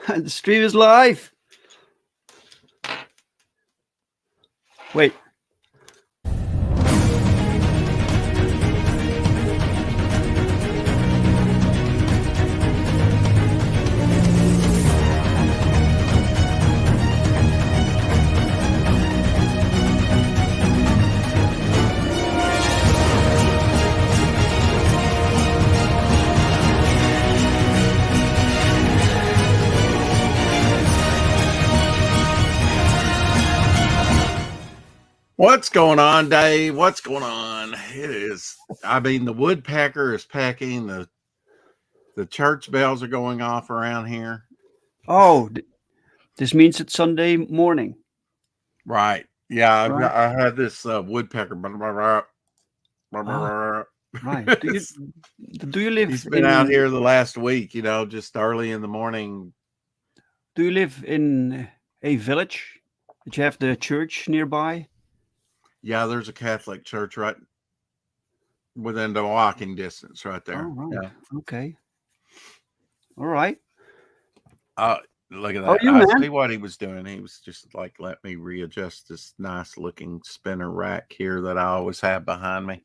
The stream is live. Wait. What's going on, Dave? What's going on? It is. I mean, the woodpecker is pecking. The church bells are going off around here. Oh, this means it's Sunday morning. Right. Yeah. Right. I had this woodpecker. Right. Do you live He's been out in here the last week. Just early in the morning. Do you live in a village? Did you have the church nearby? Yeah, there's a Catholic church right within the walking distance, right Oh, there. right. Yeah. Okay. All right. Look at How are that. you, I man? see what he was doing. He was just like, let me readjust this nice looking spinner rack here that I always have behind me.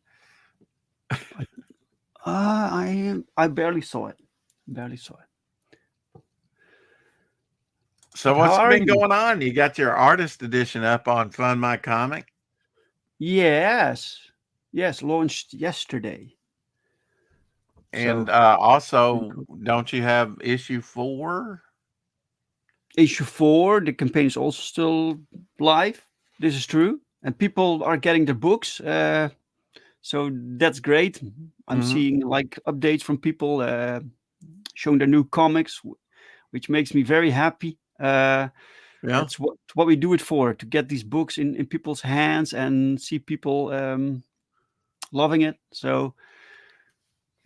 I barely saw it. Barely saw it. So How what's are been you? going on? You got your artist edition up on Fund My Comic? Yes. Yes, launched yesterday. And So also, don't you have issue 4? issue 4, the campaign is also still live. This is true. And people are getting their books. So that's great. I'm Mm-hmm. seeing like updates from people showing their new comics, which makes me very happy. Yeah. That's what we do it for, to get these books in people's hands and see people loving it. So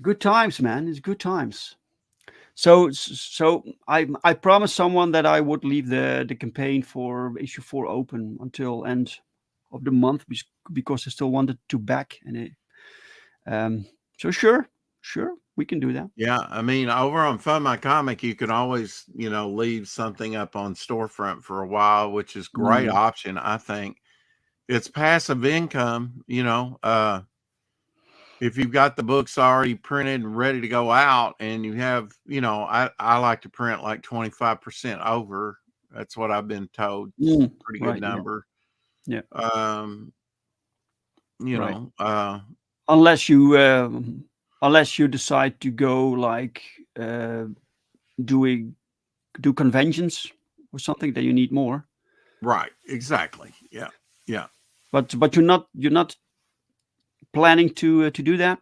good times, man. It's good times. So I promised someone that I would leave the campaign for issue 4 open until end of the month because I still wanted to back so sure we can do that. Yeah. I mean, over on Fund My Comic, you can always, leave something up on storefront for a while, which is great option. I think it's passive income, if you've got the books already printed and ready to go out and you have, I like to print like 25% over. That's what I've been told. It's a pretty good Right. number. Yeah. Right. Unless you decide to go like do conventions or something, then you need more. Right. Exactly. Yeah. Yeah. But you're not planning to do that.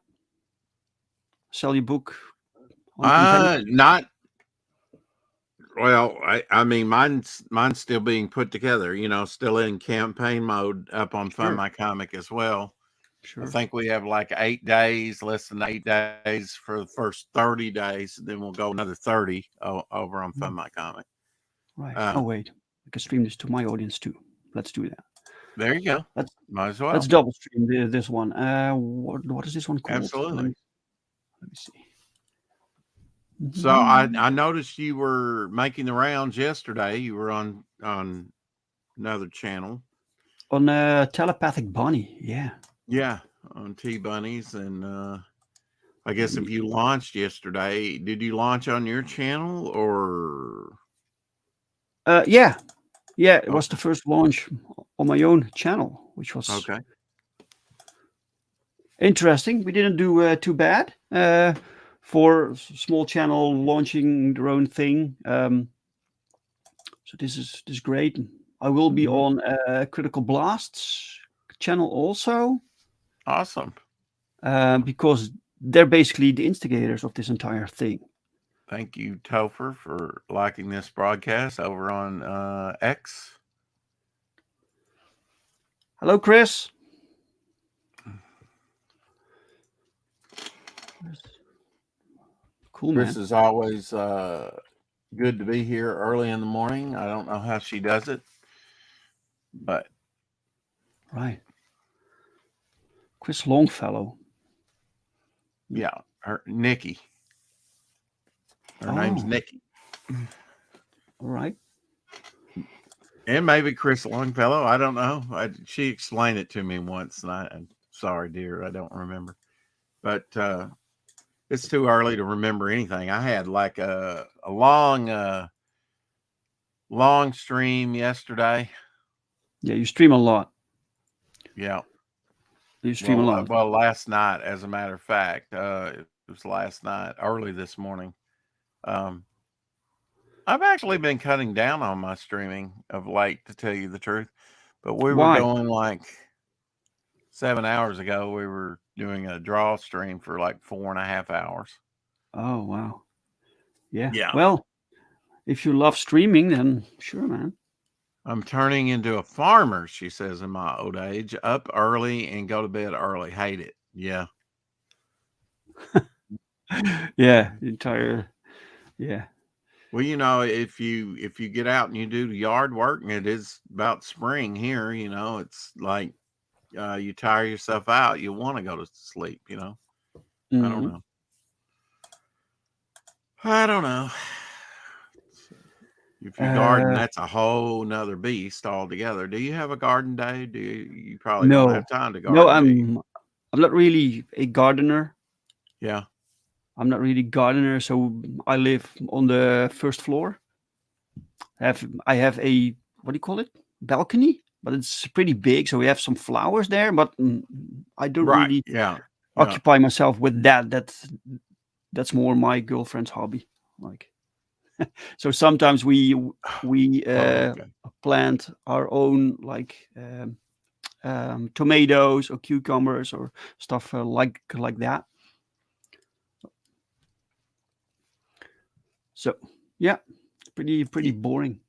Sell your book on convention. Not well. I mean, mine's still being put together. Still in campaign mode up on Fund My Comic as well. Sure. I think we have like 8 days, less than 8 days for the first 30 days. Then we'll go another 30 over on Fund My Comic. Right. Oh wait, I can stream this to my audience too. Let's do that. There you go. Might as well. Let's double stream this one. What is this one called? Absolutely. Let me see. So I noticed you were making the rounds yesterday. You were on another channel. On Telepathic Bunny, yeah. Yeah, on T Bunnies. And I guess if you launched yesterday, did you launch on your channel or? Yeah. It was the first launch on my own channel, which was interesting. We didn't do too bad for small channel launching their own thing. So this is great. I will be on Critical Blast's channel also. Awesome. Because they're basically the instigators of this entire thing. Thank you, Topher, for liking this broadcast over on X. Hello, Chris. Cool, man. Chris is always good to be here early in the morning. I don't know how she does it, but right. Chris Longfellow. Yeah, Nikki. Her name's Nikki. All right. And maybe Chris Longfellow. I don't know. She explained it to me once, and I'm sorry, dear, I don't remember. But it's too early to remember anything. I had like a long stream yesterday. Yeah, you stream a lot. Yeah. You stream a lot. Well, last night, as a matter of fact, it was last night, early this morning. Um, I've actually been cutting down on my streaming of late, to tell you the truth. But we were Why? going like 7 hours ago. We were doing a draw stream for like 4.5 hours. Oh, wow. Yeah. Yeah. Well, if you love streaming, then sure, man. I'm turning into a farmer, she says, in my old age. Up early and go to bed early. Hate it. Yeah. Yeah, entire. Yeah. Well, if you get out and you do the yard work, and it is about spring here, it's like you tire yourself out, you want to go to sleep. I don't Hmm. know. I don't know. If you garden, Uh, that's a whole nother beast altogether. Do you have a garden day? You probably don't have no, time to no, garden, do you? I'm not really a gardener. Yeah. I'm not really gardener, so I live on the first floor. I have a, what do you call it? Balcony, but it's pretty big, so we have some flowers there. But I don't Right. really Yeah. Yeah. occupy myself with that. That's more my girlfriend's hobby. Like, so sometimes we Oh, okay. plant our own like tomatoes or cucumbers or stuff like that. So yeah, pretty boring.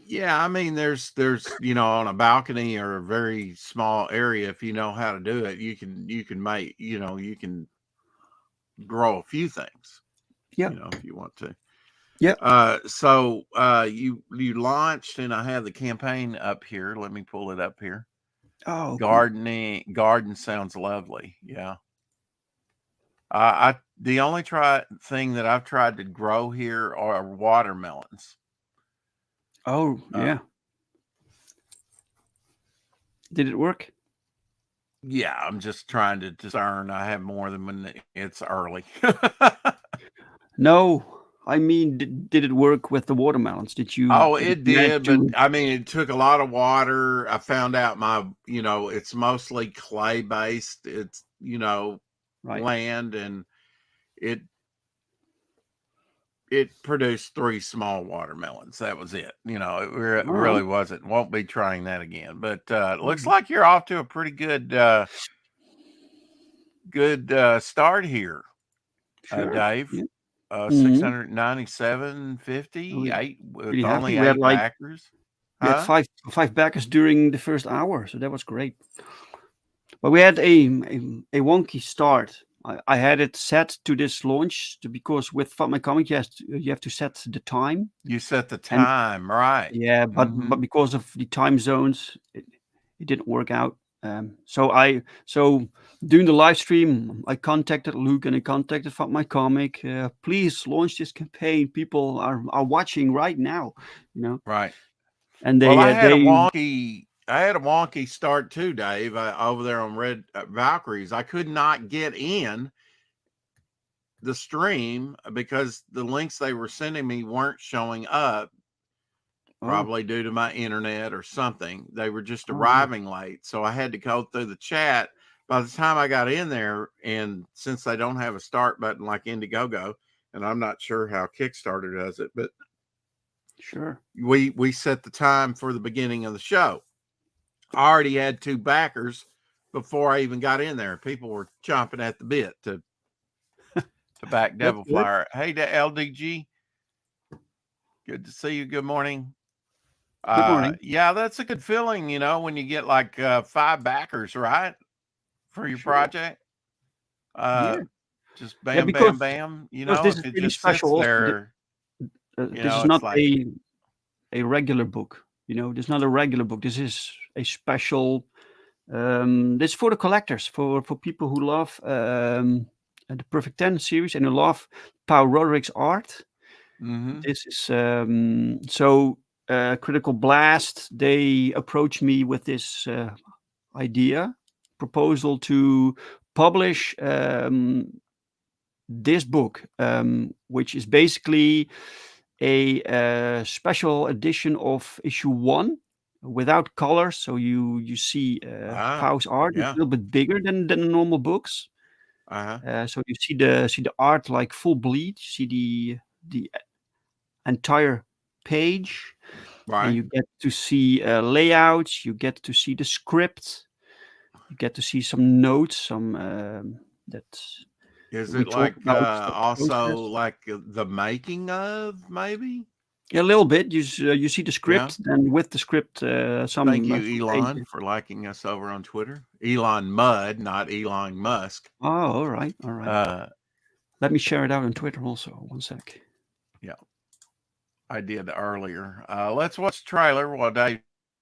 Yeah, I mean, there's on a balcony or a very small area, if you know how to do it, you can make you can grow a few things, Yeah, if you want to. yeah. So you launched, and I have the campaign up here. Let me pull it up here. Oh, cool. Garden sounds lovely. Yeah. I the only try thing that I've tried to grow here are watermelons. Oh, Uh, yeah. Did it work? Yeah, I'm just trying to discern. I have more than when it's early. No, I mean, did it work with the watermelons? Oh, Did you it manage did, but to? I mean, it took a lot of water. I found out it's mostly clay based. It's, Right. land, and it it produced three small watermelons. That was it. It All really right. wasn't. Won't be trying that again. But it looks Mm. like you're off to a pretty good start here, Sure. Dave. Yeah. Six Hmm. hundred ninety-seven fifty We eight with pretty happy. only We had eight like backers, we had huh? five backers during the first hour, so that was great. But we had a wonky start. I had it set to this launch because with Fat My Comic, you have to set the time, You set the and time, right? yeah, but Mm-hmm. because of the time zones, it didn't work out. So during the live stream, I contacted Luke and I contacted Fat My Comic. Please launch this campaign. People are watching right now, you know, Right. and Well, they I had a wonky start too, Dave. Over there on Red Valkyries, I could not get in the stream because the links they were sending me weren't showing up, oh, probably due to my internet or something. They were just all right, arriving late. So I had to go through the chat. By the time I got in there, and since they don't have a start button like Indiegogo, and I'm not sure how Kickstarter does it, but sure, we set the time for the beginning of the show. I already had two backers before I even got in there. People were chomping at the bit to back that's Devil good. Flyer. Hey, to LDG, good to see you. Good morning. Good morning. Yeah, that's a good feeling, when you get like five backers, right, for your Sure, project. yeah, Uh, just yeah, bam, bam, because bam. this If is it really just special. sits Also, there, this is it's not like a regular book. This is not a regular book. This is a special. This is for the collectors, for people who love the Perfect 10 series and who love Paul Roderick's art. Mm-hmm. This is so Critical Blast. They approached me with this idea, proposal to publish this book, which is basically a special edition of issue one without colors. So you see Ah, Pau's art. It's a yeah. little bit bigger than the normal books. Uh-huh. So you see the art like full bleed. You see the entire page, and Right. you get to see layouts. You get to see the script. You get to see some notes, some that Is we it talk like about the also process. like the making of maybe? A little bit. You see the Yeah. script, and with the script, Thank you, some Elon, pages. for liking us over on Twitter. Elon Mudd, not Elon Musk. Oh, all right, all right. Uh, Let me share it out on Twitter also. One sec. yeah, I did earlier. Let's watch the trailer while Dave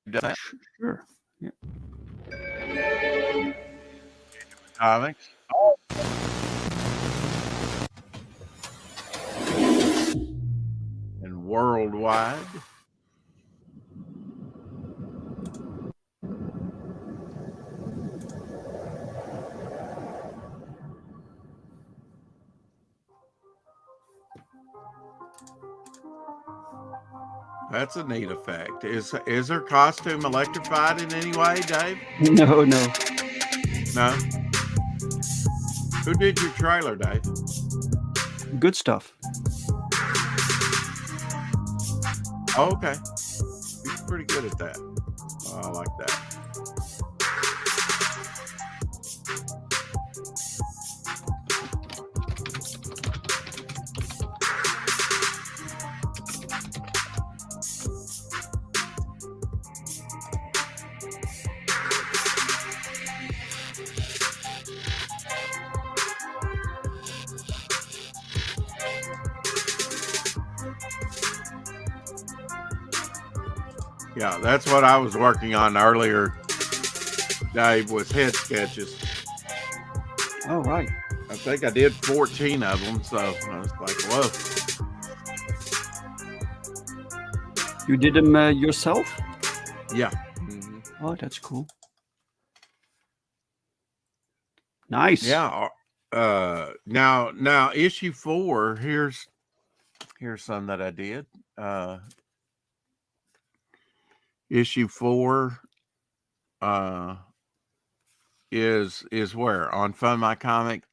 does that. Sure. Yeah. Comics and worldwide. That's a neat effect. Is her costume electrified in any way, Dave? No, no. No. Who did your trailer, Dave? Good stuff. Oh, okay. He's pretty good at that. Oh, I like that. Yeah, that's what I was working on earlier, Dave, was head sketches. All right. I think I did 14 of them, so I was like, whoa. You did them yourself? Yeah. Oh, that's cool. Nice. Yeah. Now issue 4, here's some that I did. Issue 4 is where? On Fund My Comic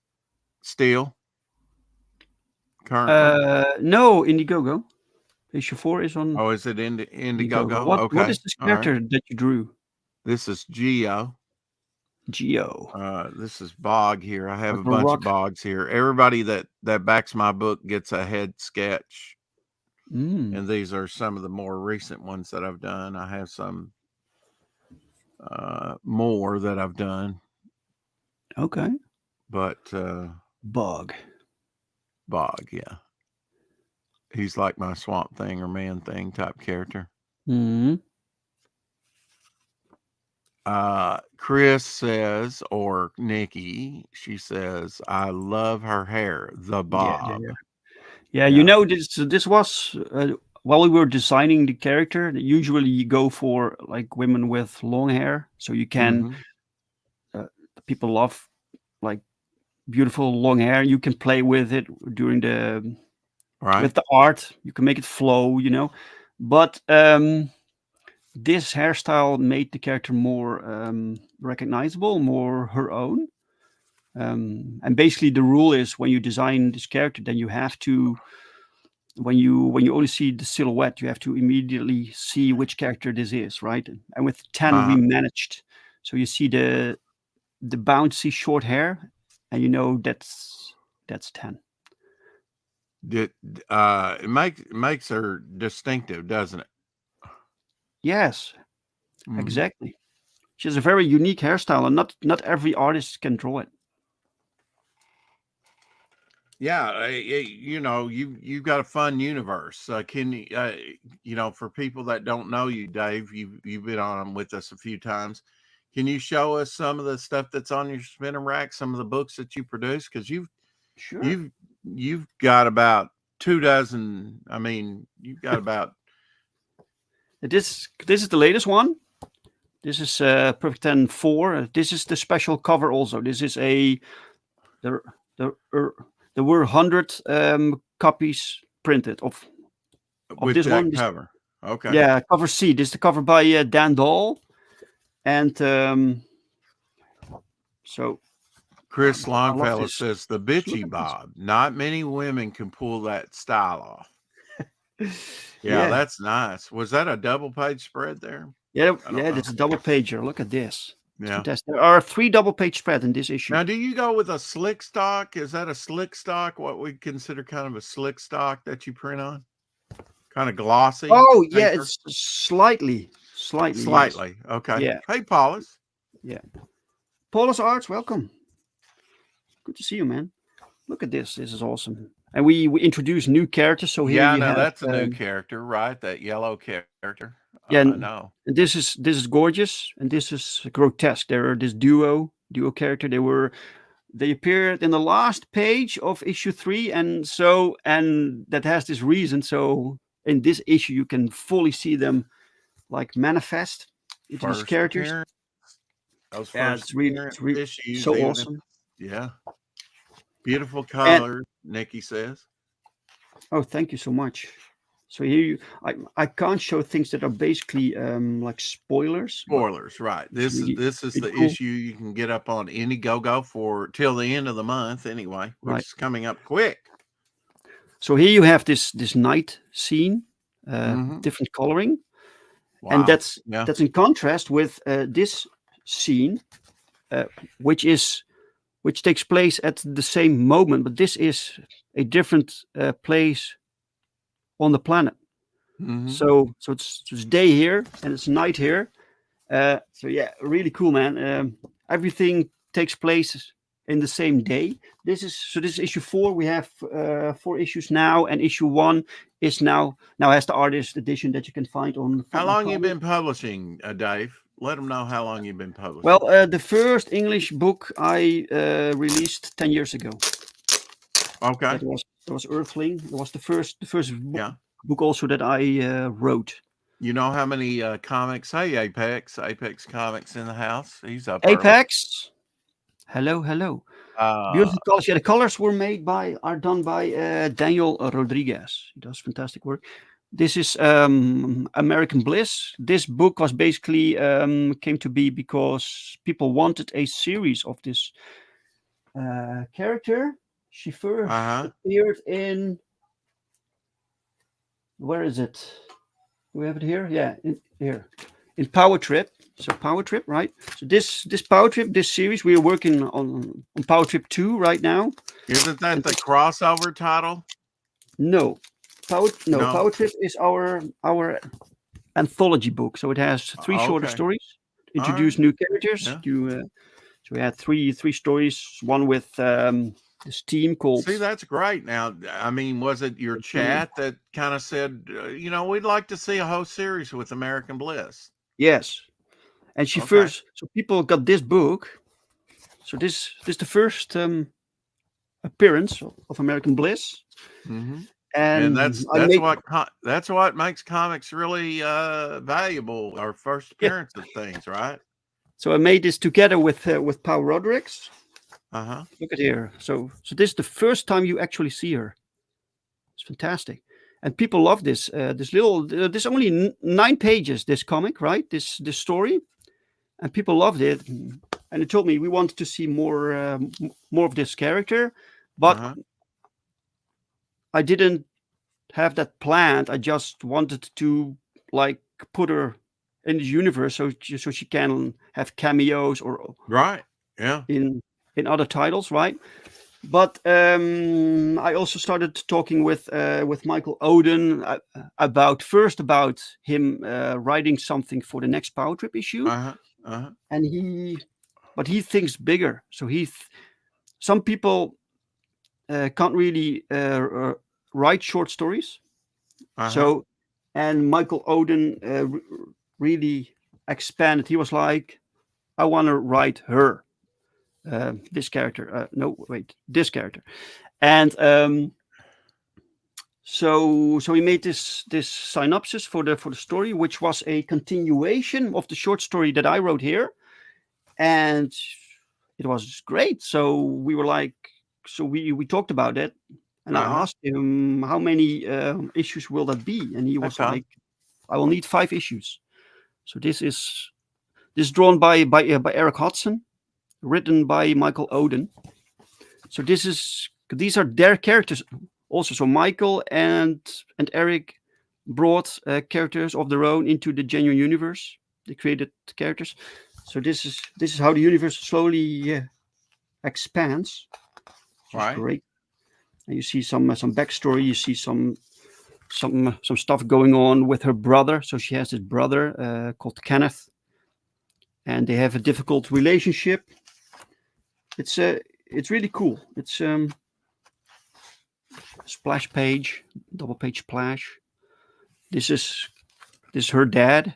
still currently? No, Indiegogo. Issue 4 is on Oh, is it Indiegogo. Indiegogo? What Okay. is this All right. character that you drew? This is Geo. Geo. This is Bog here. I have Like a a bunch rock. of Bogs here. Everybody that backs my book gets a head sketch. And these are some of the more recent ones that I've done. I have some more that I've done. Okay. But Bug. Bog, yeah. He's like my Swamp Thing or Man Thing type character. Chris says, or Nikki, she says, I love her hair, the bob. Yeah, you know, this was while we were designing the character. Usually, you go for like women with long hair, so you can. People love like beautiful long hair. You can play with it during the with the art. You can make it flow, you know. But this hairstyle made the character more recognizable, more her own. And basically, the rule is when you design this character, then you have to when you only see the silhouette, you have to immediately see which character this is, right? And with 10, we managed. So you see the bouncy short hair, and you know that's 10. It makes her distinctive, doesn't it? Yes, exactly. She has a very unique hairstyle, and not every artist can draw it. Yeah, you know, you've got a fun universe. Can you know, for people that don't know you, Dave, you've been on with us a few times. Can you show us some of the stuff that's on your spinner rack, some of the books that you produce? Because Sure. you've got about 2 dozen. I mean, you've got about This is the latest one. This is Perfect 10 4. This is the special cover also. This is there there er, there were 100 copies printed of with this one. that cover. Okay. Yeah, cover C. This is the cover by Dan Dahl, and so Chris I love Longfellow this. says the Just look bitchy at this. bob. Not many women can pull that style off. Yeah, Yeah, that's nice. Was that a double page spread there? yeah, I don't yeah. know. It's a double pager. Look at this. It's Yeah. fantastic. There are 3 double page spread in this issue. Now, do you go with a slick stock? Is that a slick stock? What we consider kind of a slick stock that you print on? Kind of glossy Oh yeah, paper? it's slightly, yes. Slightly. Okay. Yeah, Hey, Paulus. yeah. Paulus Arts, welcome. Good to see you, man. Look at this. This is awesome. And we introduce new characters. So here Yeah, you no, have that's a new character, right? That yellow character. yeah, I and know. this is gorgeous, and this is grotesque. They're this duo character. They appeared in the last page of issue 3, and that has this reason. So in this issue, you can fully see them like manifest into these First characters. appearance. Those Yeah, first it's really issues. so Even awesome. Yeah. Beautiful And color, Nikki says. oh, thank you so much. So here I can't show things that are basically like spoilers, but Spoilers, right. it's really This is really the cool. issue you can get up on Indiegogo for till the end of the month anyway, which Right. is coming up quick. So here you have this night scene, Mhm. different coloring, Wow. and that's Yeah. in contrast with this scene, which takes place at the same moment, but this is a different place on the planet. Mhm. So it's day here and it's night here. So yeah, really cool, man. Everything takes place in the same day. This is issue 4. We have 4 issues now, and issue 1 is now has the artist edition that you can find on. How Frontline long you Comics. been publishing, Dave? Let them know how long you've been publishing. Well, the first English book I released 10 years ago. Okay. That was Earthling. It was the first Yeah. book also that I wrote. You know how many comics? Hey, Apex Comics in the house. He's up early. Apex. Hello. Beautiful colors. Yeah, the colors are done by Daniel Rodriguez. He does fantastic work. This is American Bliss. This book was basically came to be because people wanted a series of this character. She first appeared in. Where is it? Do we have it here? Yeah, here in Power Trip. So Power Trip, right? So this Power Trip, this series, we are working on Power Trip 2 right now. Isn't that the crossover title? No. No. Power Trip is our anthology book. So it has 3 shorter Okay. stories, introduce right. new characters. Yeah. So we had three stories. One with this team called. See, that's great. Now, I mean, was it your chat that kind of said, we'd like to see a whole series with American Bliss? Yes. And she first, so people got this book. So this is the first appearance of American Bliss. Mm-hmm. And that's what makes comics really valuable. Our first appearance of things, right? So I made this together with Paul Rodriguez. Look at here. So this is the first time you actually see her. It's fantastic, and people love this. This only 9 pages. This comic, right? This story, and people loved it. And they told me we wanted to see more of this character, but I didn't have that planned. I just wanted to like put her in the universe so she can have cameos or right, yeah, in other titles, right? But I also started talking with Michael Oden about him writing something for the next Power Trip issue, and he thinks bigger. So some people can't really write short stories. So, and Michael Oden really expanded. He was like, I want to write her, this character. This character. And So we made this synopsis for the story, which was a continuation of the short story that I wrote here, and it was great. So we were like, so we talked about it, and I Uh-huh. asked him how many issues will that be, and he That's was fun. like, I will need 5 issues. So this is drawn by Eric Hodson, written by Michael Oden. So these are their characters also. So Michael and Eric brought characters of their own into the genuine universe. They created characters. So this is how the universe slowly expands, which is Right. great. And you see some backstory. You see some stuff going on with her brother. So she has this brother called Kenneth, and they have a difficult relationship. It's really cool. It's splash page, double page splash. This is this is her dad.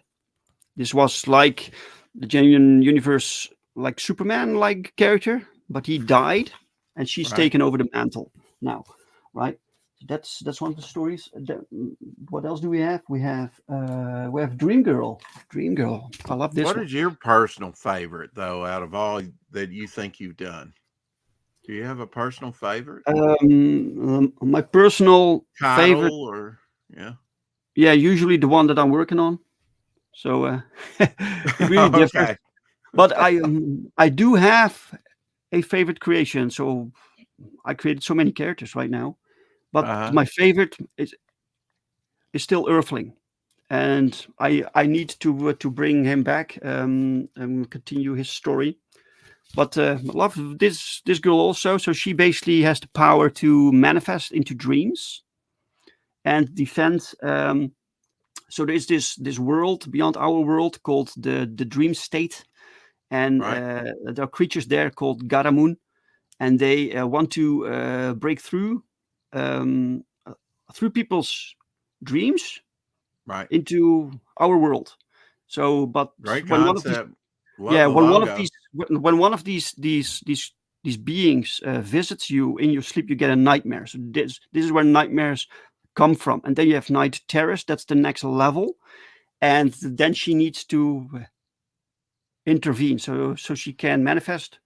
This was like the genuine universe, like Superman like character, but he died, and she's Right. taken over the mantle now, right? That's one of the stories. What else do we have? We have Dream Girl. Dream Girl. I love this What one. is your personal favorite though out of all that you think you've done? Do you have a personal favorite? My personal favorite, Title or yeah. yeah, usually the one that I'm working on. So it really differs. Okay. But I do have a favorite creation. So I created so many characters right now, but Uh-huh. my favorite is still Earthling, and I need to bring him back and continue his story. But I love this girl also. So she basically has the power to manifest into dreams and defend. So there's this world beyond our world called the dream state, and Right. there are creatures there called Garamun, and they want to break um, uh, through people's dreams Right. into our world. So, but Great when one of these, concept. Love yeah, the when one of logo. these, when one of these beings visits you in your sleep, you get a nightmare. So this is where nightmares come from, and then you have night terrors. That's the next level, and then she needs to intervene, so she can manifest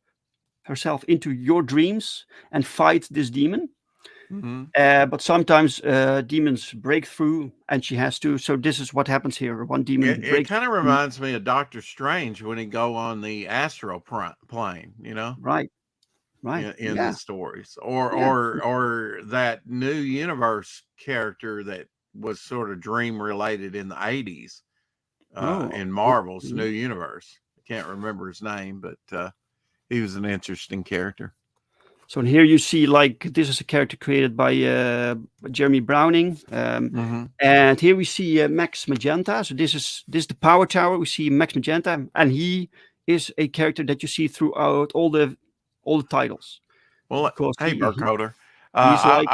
herself into your dreams and fight this demon. Hmm. But sometimes demons break through, and she has to. So this is what happens here. One demon It breaks kind of through. reminds me of Doctor Strange when he go on the astral plane, Right, right, in the yeah, stories, or yeah. that new universe character that was sort of dream related in the 80s Oh, in Marvel's new okay. universe. I can't remember his name, but he was an interesting character. So here you see, like, this is a character created by Jeremy Browning, Hmm. and here we see Max Magenta. So this is the Power Tower. We see Max Magenta, and he is a character that you see throughout all the titles, Well, because hey, Burkholder, he's like,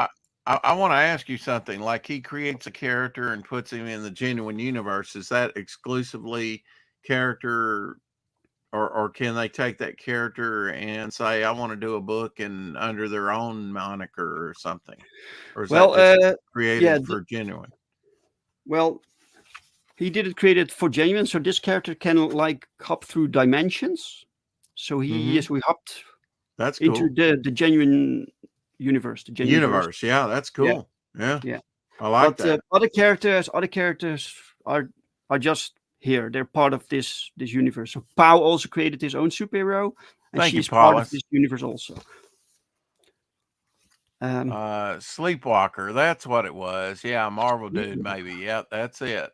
I want to ask you something. Like he creates a character and puts him in the genuine universe. Is that exclusively character, or can they take that character and say, I want to do a book and under their own moniker or something? Or is that well, just yeah, created for genuine? well, he didn't create it for genuine. So this character can like hop through dimensions. So he Hmm. is we hopped That's into cool. the genuine universe, the genuine verse. Universe. Yeah, that's Yeah, cool. Yeah, yeah. I like But that. other characters are are just here. They're part of this universe. So Pau also created his own superhero, and Thank she you, is part of this Paulus. universe also. Um, Sleepwalker. That's what it was. Yeah, Marvel dude, Sleepwalker. maybe. Yep, that's it.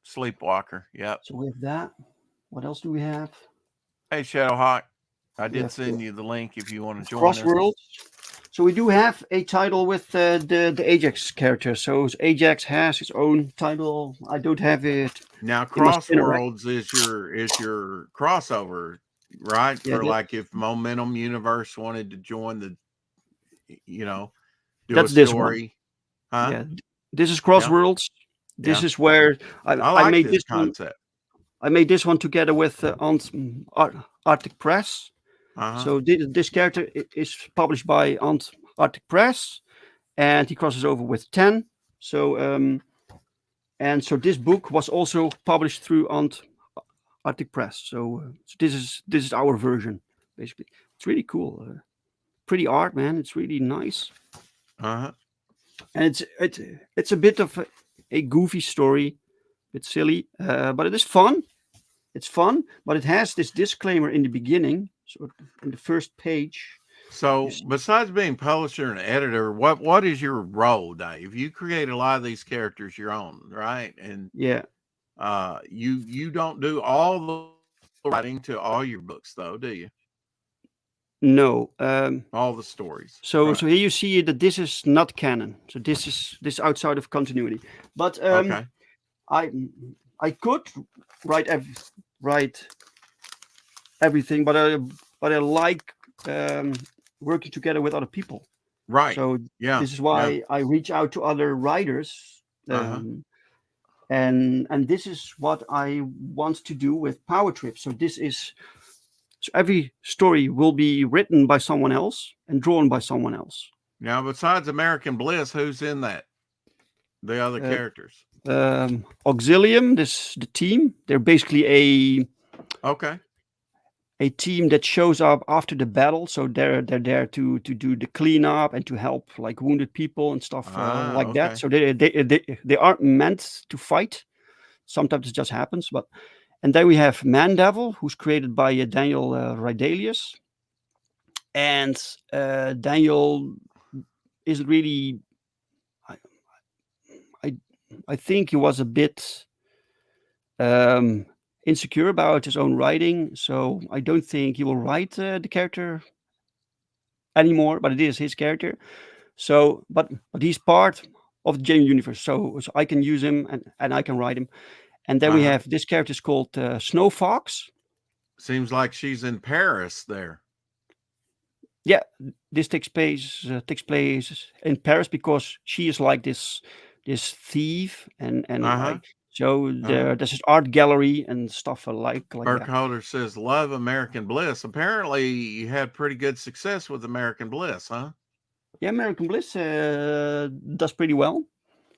Sleepwalker. Yep. So we have that. What else do we have? Hey, Shadowhawk. I We did have send you the link if you want to join us. Crossworlds. So we do have a title with the Ajax character. So Ajax has his own title. I don't have it Now, in my spinner rack. Crossworlds is your crossover, right? Yeah, For like if Momentum Universe wanted to join the, you know, do a that's this one. story, huh? Yeah, this is Yeah, Crossworlds. This yeah. is where I I like made this this one. concept. I made this one together with Arctic Press. Uh huh. So this character is published by Arctic Press, and he crosses over with 10. So and so this book was also published through Arctic Press. So this is our version basically. It's really cool. Pretty art, man. It's really nice, Uh-huh. and it's a bit of a goofy story, a bit silly, but it is fun. It's fun, but it has this disclaimer in the beginning. So in the first page, you So see, besides being publisher and editor, what is your role, Dave? You create a lot of these characters your own, right? And yeah, you don't do all the writing to all your books though, do you? no. All the stories. So Right. here you see that this is not canon. So this is outside of continuity. But Okay. I I could write write everything, but I like um, working together with other people. Right. So Yeah. this is Yeah. why I reach out to other writers, Uh-huh. and this is what I want to do with Power Trip. So every story will be written by someone else and drawn by someone else. Now, besides American Bliss, who's in that? The other Uh, characters. Auxilium, this the team. They're basically Okay. a team that shows up after the battle. So they're there to do the cleanup and to help like wounded people and stuff like that. Okay. So they aren't meant to fight. Sometimes it just happens. But and then we have Mandevil, who's created by Daniel Rydelius, and Daniel isn't really. I, I I think he was a bit um, insecure about his own writing, so I don't think he will write the character anymore. But it is his character. So, but he's part of the Jamie universe, so I can use him and I can write him. And then we Uh-huh. have this character is called Snow Fox. Seems like she's in Paris there. Yeah, this takes place in Paris because she is like this thief and Uh-huh. like so Uh-huh. there's this art gallery and stuff like that. Burkholder says, love American Bliss. Apparently, you had pretty good success with American Bliss, huh? Yeah, American Bliss does pretty well.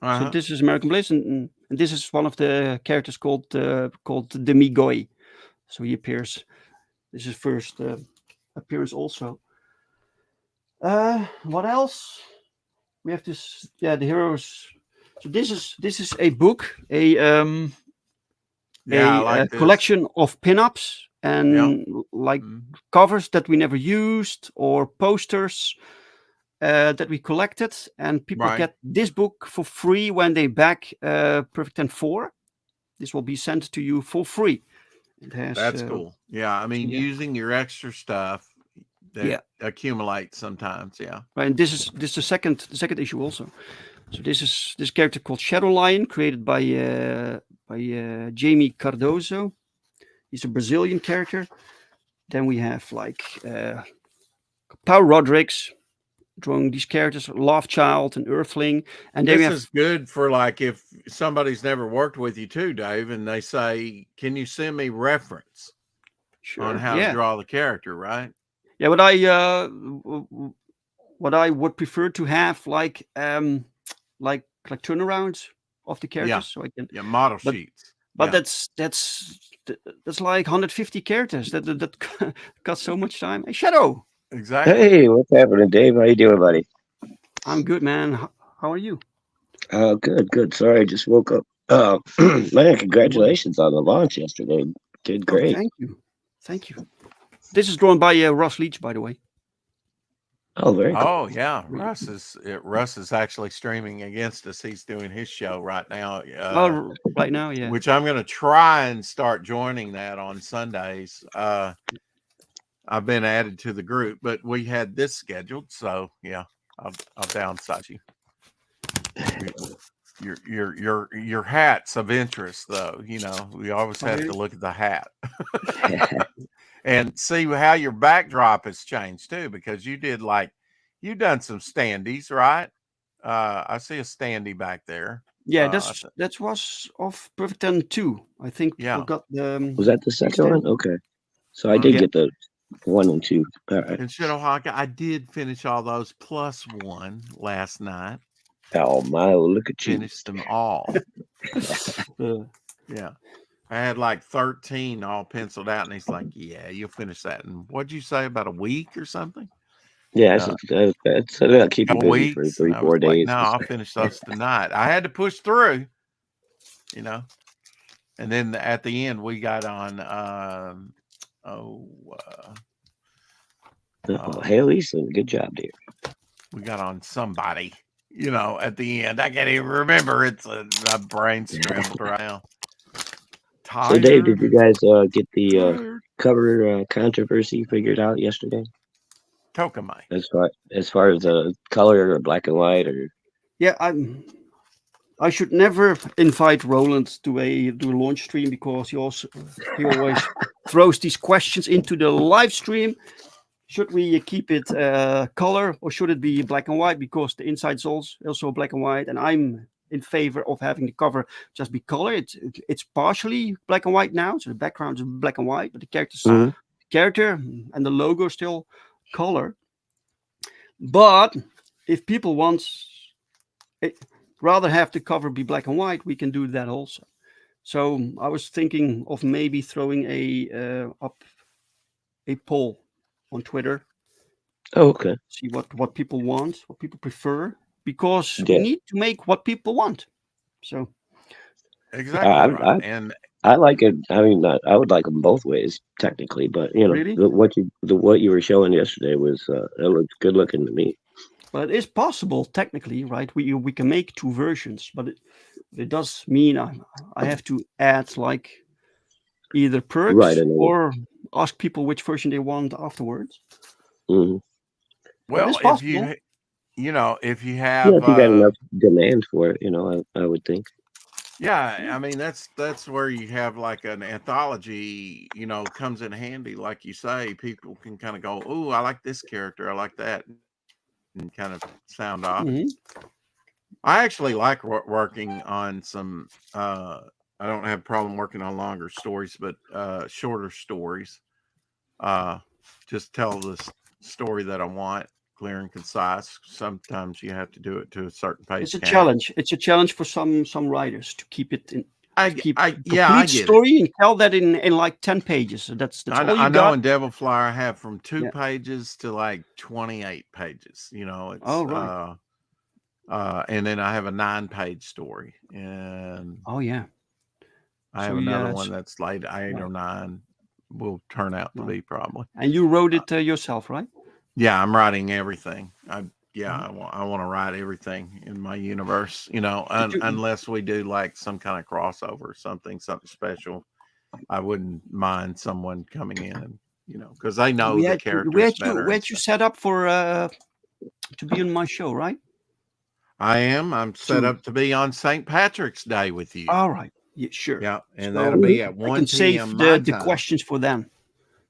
So Uh-huh. this is American Bliss, and this is one of the characters called Demigoi. So he appears. This is first appearance also. What else? We have this. Yeah, the heroes. So this is a book, Yeah, I like this. collection of pinups Yeah. and like Mhm. covers that we never used or posters that we collected, and people Right. get this book for free when they back Perfect 10 4. This will be sent to you for free. It has, That's cool. Yeah. I mean, yeah, using your extra stuff that yeah, accumulates sometimes. Yeah. right. And this is the second issue also. So this is this character called Shadow Lion, created by Jamie Cardoso. He's a Brazilian character. Then we have like Paul Rodrigues drawing these characters, Love Child and Earthling, and then we This have is good for like if somebody's never worked with you too, Dave, and they say, can you send me reference on sure, how to yeah, draw the character, right? yeah. What I would prefer to have like turnarounds of the Yeah. characters, so I can. Yeah. Model But sheets. but Yeah. that's like 150 characters. That got so much time. Hey, Shadow, Exactly. Hey, what's happening, Dave? How you doing, buddy? I'm good, man. How are you? Good, good. Sorry, I just woke up. Man, No worries. congratulations on the launch yesterday. Did Oh, great. thank you, thank you. This is drawn by Ross Leach, by the way. Oh, very cool. Oh yeah, Really. Russ is actually streaming against us. He's doing his show right now, Right now, yeah. which I'm going to try and start joining that on Sundays. I've been added to the group, but we had this scheduled, so yeah, I'll downsize you. Your hat's of interest, though. You know, we always have to look at the hat. And see how your backdrop has changed too, because you've done some standees, right? I see a standee back there. Yeah, that was of Perfect 10 2. I think people Yeah. got the Was that the second extended. one? Okay. So I did Yeah. get the 1 and 2. All right. And Shadowhawk, I did finish all those plus one last night. Oh my, look at you. Finished them all. Uh, Yeah. I had like 13 all penciled out, and he's like, "Yeah, you'll finish that." And what'd you say, about a week or something? Yeah, Uh, that'll keep you Couple busy for weeks, and three, I was four like, "No, days. I'll finish those tonight." I had to push through, you know. And then at the end, we got on. Oh, Oh, um, Haley, so good job, dear. we got on somebody. At the end, I can't even remember. It's my brain scrambled right now. So, Dave, did Tired, you guys get the tired. cover controversy figured out yesterday? Kokomai. As far as color or black and white or yeah, I should never invite Roland to a launch stream because he always throws these questions into the live stream. Should we keep it color or should it be black and white? Because the inside is also black and white, and I'm in favor of having the cover just be color. It's partially black and white now, so the background is black and white, but the Mhm. character and the logo are still color. But if people want it, rather have the cover be black and white, we can do that also. So I was thinking of maybe throwing up a poll on Twitter, Oh, okay. see what people want, what people prefer, because we Yeah, need to make what people want. So Exactly I, right. I And I like it. I mean, I would like them both ways technically, but really, what you were showing yesterday was it looked good looking to me. but it is possible technically, right? We can make two versions, but it does mean I have to add like either Right, perks and or ask people which version they want afterwards. hmm But it is well, possible. if you yeah, have, if you got enough demand for it, I would think. yeah, Yeah. I mean, that's where you have like an anthology, comes in handy. Like you say, people can kind of go, "Oh, I like this character, I like that," and kind of sound off. Hmm. I actually like working on some. I don't have a problem working on longer stories, but shorter stories. Uh, just tell the story that I want, clear and concise. Sometimes you have to do it to a certain It's page a count. challenge. It's a challenge for some writers to keep it in, to keep a Yeah, I complete get it. story and tell that in like 10 pages. So that's all I you know got. in Devil Flyer I have from two Yeah. pages to like 28 pages. Oh It's right. and then I have a 9-page story, and Oh yeah. I So have another yeah. one that's late 8 or Right. 9 will turn out to Right. be probably. And you wrote it yourself, right? Yeah, I'm writing everything. Mhm. I want to write everything in my universe, Did you? unless we do like some kind of crossover, something special. I wouldn't mind someone coming in and, because they know the characters better We and had you stuff. set up for to be on my show, right? I'm set To up to be on St. Patrick's Day with you. all right. Yeah, sure. Yeah, and that'll So Mhm. be at I can 1 save p.m. my the time. questions for them.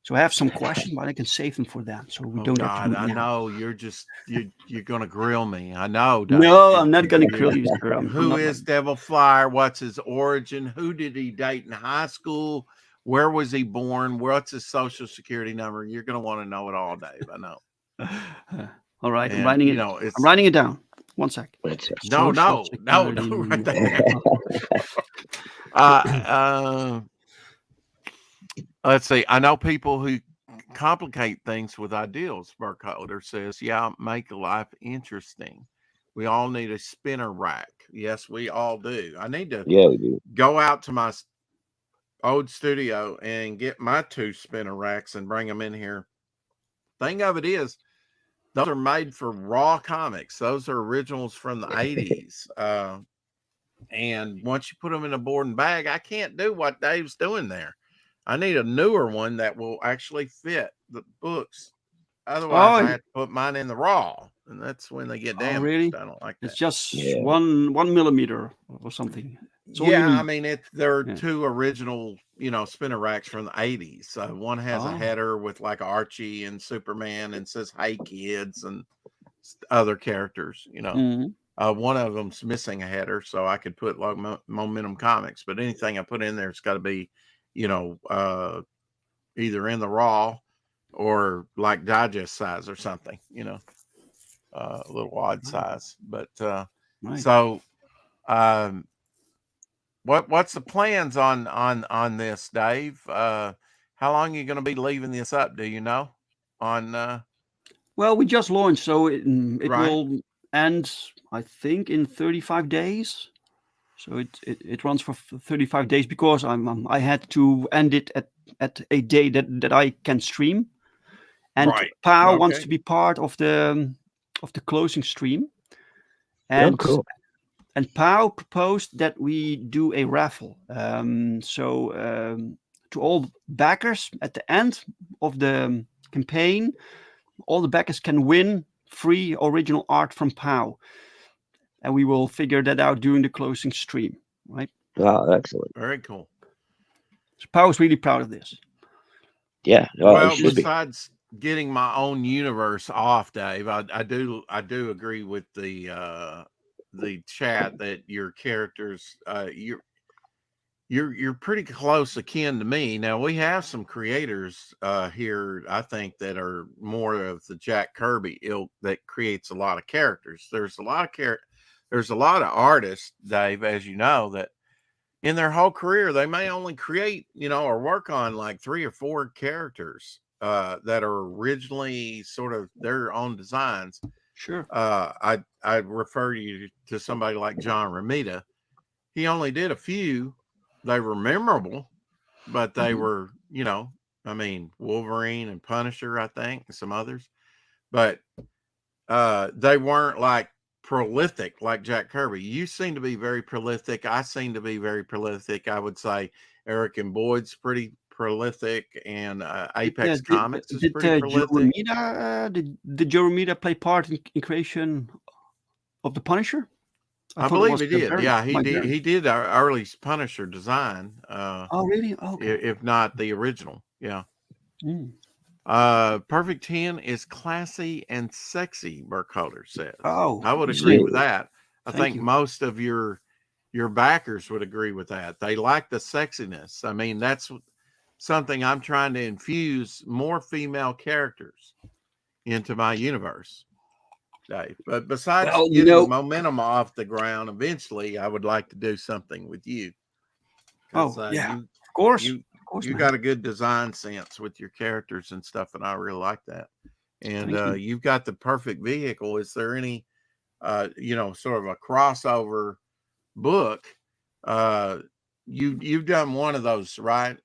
So I have some questions, but I can save them for them, so we Oh don't have to God, do it I now. know you're gonna grill me. I know, Dave. No, I'm not gonna grill you, sir. I'm Who not like is Devil Flyer? What's his origin? Who did he date in high school? Where was he born? What's his social security number? You're gonna want to know it all, Dave. I know. all right. And I'm it's writing it down. One sec. That's no, Social no, no, security don't write number. that down. Uh, let's see. I know people who complicate things with ideals. Burkholder says, "Yeah, make life interesting. We all need a spinner rack. Yes, we all do. I need to yeah, we do. go out to my old studio and get my 2 spinner racks and bring them in here. Thing of it is, those are made for raw comics. Those are originals from the 80s. And once you put them in a board and bag, I can't do what Dave's doing there. I need a newer one that will actually fit the books. Otherwise, Oh, I have to put mine in the raw, and that's when they get oh, damaged. really? I don't like It's that. just Yeah. 1 millimeter or something. It's all you Yeah, I need. mean, there are Yeah. 2 original, spinner racks from the 80s. One has a Oh. header with like Archie and Superman and says, "Hey kids," and other characters. Mhm. One of them's missing a header, so I could put like Momentum Comics, but anything I put in there, it's got to be, you know, uh, either in the raw or like digest size or something, a little odd size. But Right. So, um, what's the plans on this, Dave? How long are you going to be leaving this up? Do you know? On Well, we just launched, so it right, will end, I think, in 35 days. So it runs for 35 days because I had to end it at a day that I can stream, and right, Pau wants okay, to be part of the closing stream, Oh, and cool. Pau proposed that we do a raffle. To all backers at the end of the campaign, all the backers can win free original art from Pau, and we will figure that out during the closing stream. Right? Oh, excellent. very cool. So Pau is really proud of this. Yeah. Oh, it Well, should be. besides getting my own universe off, Dave, I do agree with the chat that your characters you're pretty close akin to me. Now we have some creators here, I think, that are more of the Jack Kirby ilk that creates a lot of characters. There's a lot of artists, Dave, as you know, that in their whole career they may only create, or work on like 3 or 4 characters that are originally sort of their own designs. Sure. I refer you to somebody like John Romita. He only did a few. They were memorable, but they Mhm. were, I mean, Wolverine and Punisher, I think, and some others. But they weren't like prolific like Jack Kirby. You seem to be very prolific. I seem to be very prolific. I would say Eric and Boyd's pretty prolific, and Apex Comics is pretty Joe prolific. Romita did Joe Romita play part in creation of the Punisher? I I thought it believe was he did. Baron, Yeah, he Mike did. Baron. He did our early Punisher design, Oh, really? Okay. if not the original. Yeah. Mm. Perfect 10 is classy and sexy, Burkholder says. Oh, I would you agree say. with that. I Thank think you. most of your backers would agree with that. They like the sexiness. I mean, that's something I'm trying to infuse more female characters into my universe, Dave. But besides Well, getting momentum off the ground, eventually I would like to do something with you because oh yeah, you of course, you man. got a good design sense with your characters and stuff, and I really like that. And Thank you. you've got the perfect vehicle. Is there any, sort of a crossover book? Uh, you've done one of those, right?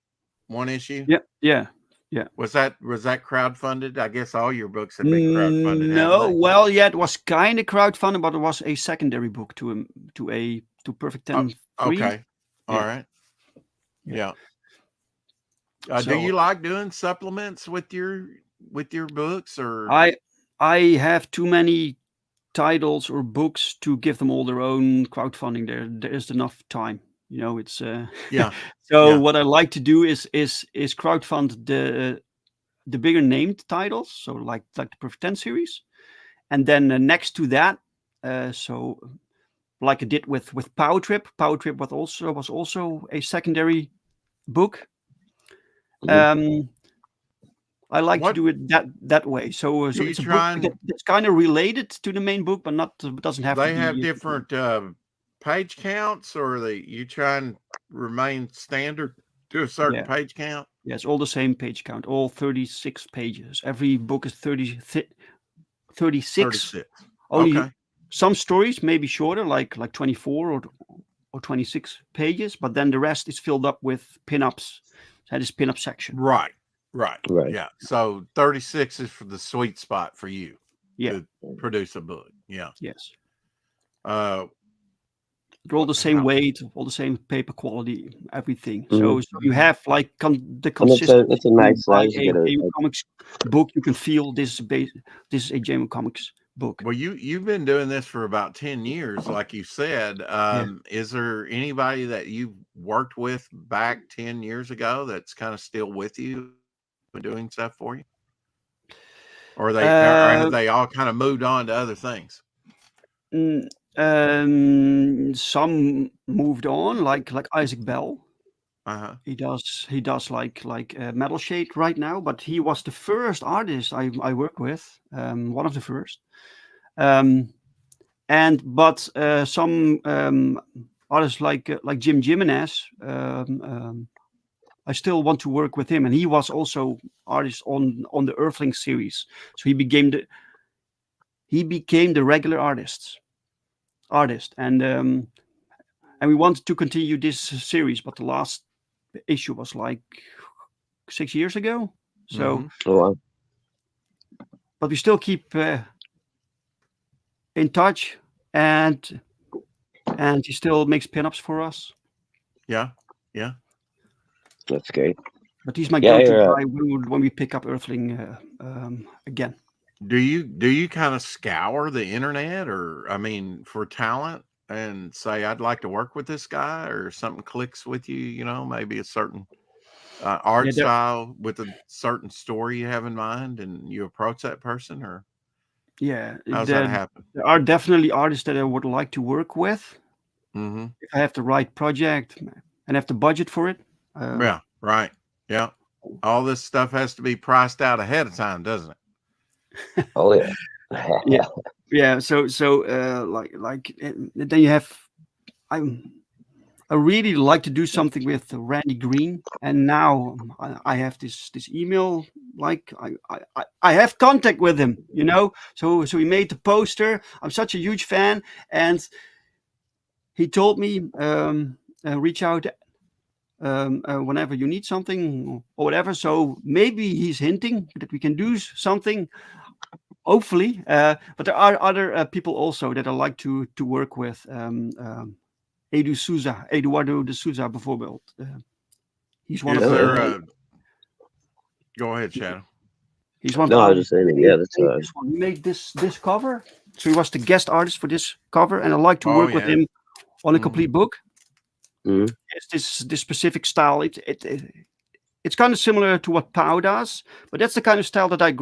One issue. Yeah, yeah, yeah. Was that crowdfunded? I guess all your books have been crowdfunded, haven't No, they? well, yeah, it was kind of crowdfunded, but it was a secondary book to Perfect Oh, 10 free. okay. All Yeah, right. yeah. Yeah. Do So you like doing supplements with your books, or I I have too many titles or books to give them all their own crowdfunding. There is enough time. It's yeah, so yeah, what I like to do is crowdfund the bigger named titles, so like the Perfect 10 series, and then next to that, so like I did with Power Trip. Power Trip was also a secondary book. Mhm. Um, I like to what do it that way. So do you it's a book try and that's kind of related to the main book, but not doesn't have to they have be. different page counts, or you try and remain standard to a certain Yeah, page count? yeah, it's all the same page count, all 36 pages. Every book is 36. 36. Only Okay. some stories may be shorter, like 24 or 26 pages, but then the rest is filled up with pinups. That is pinup section. Right. Right. Right. Yeah. So 36 is for the sweet spot for you Yeah, to produce a book. Yeah. yes. Uh They're all the same how weight, all the same paper quality, everything. So, Mhm. so you have like the And consistency. it's a When you nice buy size to get a JM Comics book, you can feel this is a JM Comics book. well, you've been doing this for about 10 years, like you said. Yeah. Is there anybody that you worked with back 10 years ago that's kind of still with you and doing stuff for you? Or have Uh, they all kind of moved on to other things? mm, some moved on, like Isaac Bell. Uh-huh. He does like Metal Shade right now, but he was the first artist I worked with, one of the first. Um, but some artists like Jim Jimenez, I still want to work with him, and he was also artist on the Earthling series. So he became the regular artist, and we wanted to continue this series, but the last issue was like 6 years ago. So, Mhm. Oh, wow. but we still keep in touch, and he still makes pinups for us. Yeah. Yeah. That's great. But he's my Yeah, go-to you're, guy when we pick up Earthling again. Do you kind of scour the internet, or I mean, for talent and say I'd like to work with this guy, or something clicks with you? You know, maybe a certain Yeah, art style with a certain story you have in mind, and you approach that person, or how's that happen? there are definitely artists that I would like to work with Mm-hmm. if I have the right project and have the budget for it. Yeah. Right. Yeah. All this stuff has to be priced out ahead of time, doesn't it? oh yeah. Yeah, yeah. So then you have I really like to do something with Randy Green, and now I have this email. Like I have contact with him, you know. So he made the poster. I'm such a huge fan, and he told me reach out whenever you need something or whatever. So maybe he's hinting that we can do something. Hopefully, but there are other people also that I like to work with. Eduardo de Souza bijvoorbeeld. He's one of Is Oh there yeah. the a go ahead, Shadow? he's one of No, the I was artists. just saying, He yeah, that's made this one. He made this cover. So he was the guest artist for this cover, and I like to Oh work with yeah. him on a Mm-hmm. complete book. mhm. It's this specific style. It's kind of similar to what Pau does, but that's the kind of style that I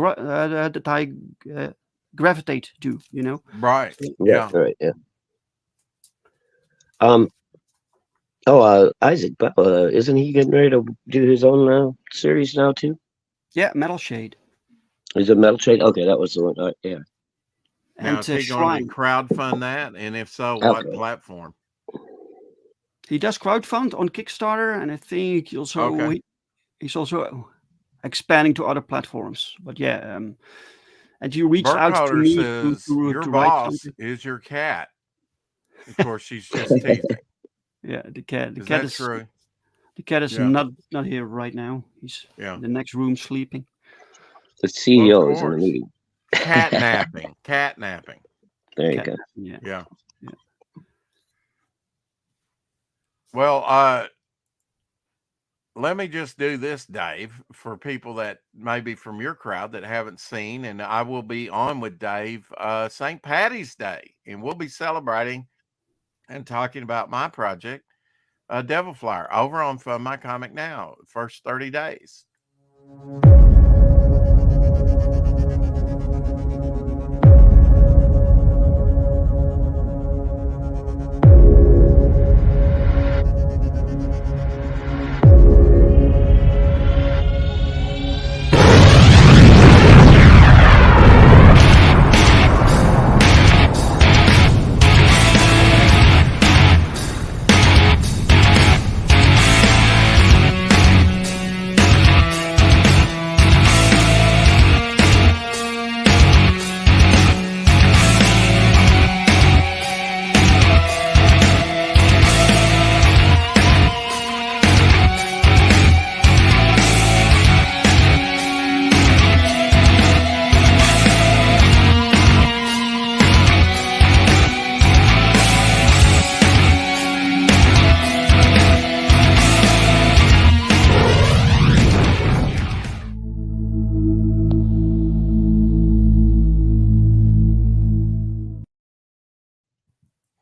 gravitate to. You know. Right. So, Yeah, Yeah. right, yeah. Um, Isaac Bell, isn't he getting ready to do his own series now too? yeah, Metal Shade Is it Metal Trade? Okay, that was the one. Yeah. Now, and is he going to Shrine. crowdfund that? And if so, what Okay. platform? He does crowdfund on Kickstarter, and I think Okay. he's also expanding to other platforms. But yeah, and you reached out to Burkholder me says your to write boss something. is your cat. Of course, she's just teasing. Yeah, the cat. Is that true? The cat is Yeah. not here right now. He's Yeah. in the next room sleeping. The Well, of CEO is in the course. meeting. Cat napping. Cat napping. There you Cat. go. Yeah. Yeah. Yeah. Well, let me just do this, Dave, for people that maybe from your crowd that haven't seen, and I will be on with Dave St. Patty's Day, and we'll be celebrating and talking about my project, Devil Flyer, over on Fund My Comic Now, first 30 days.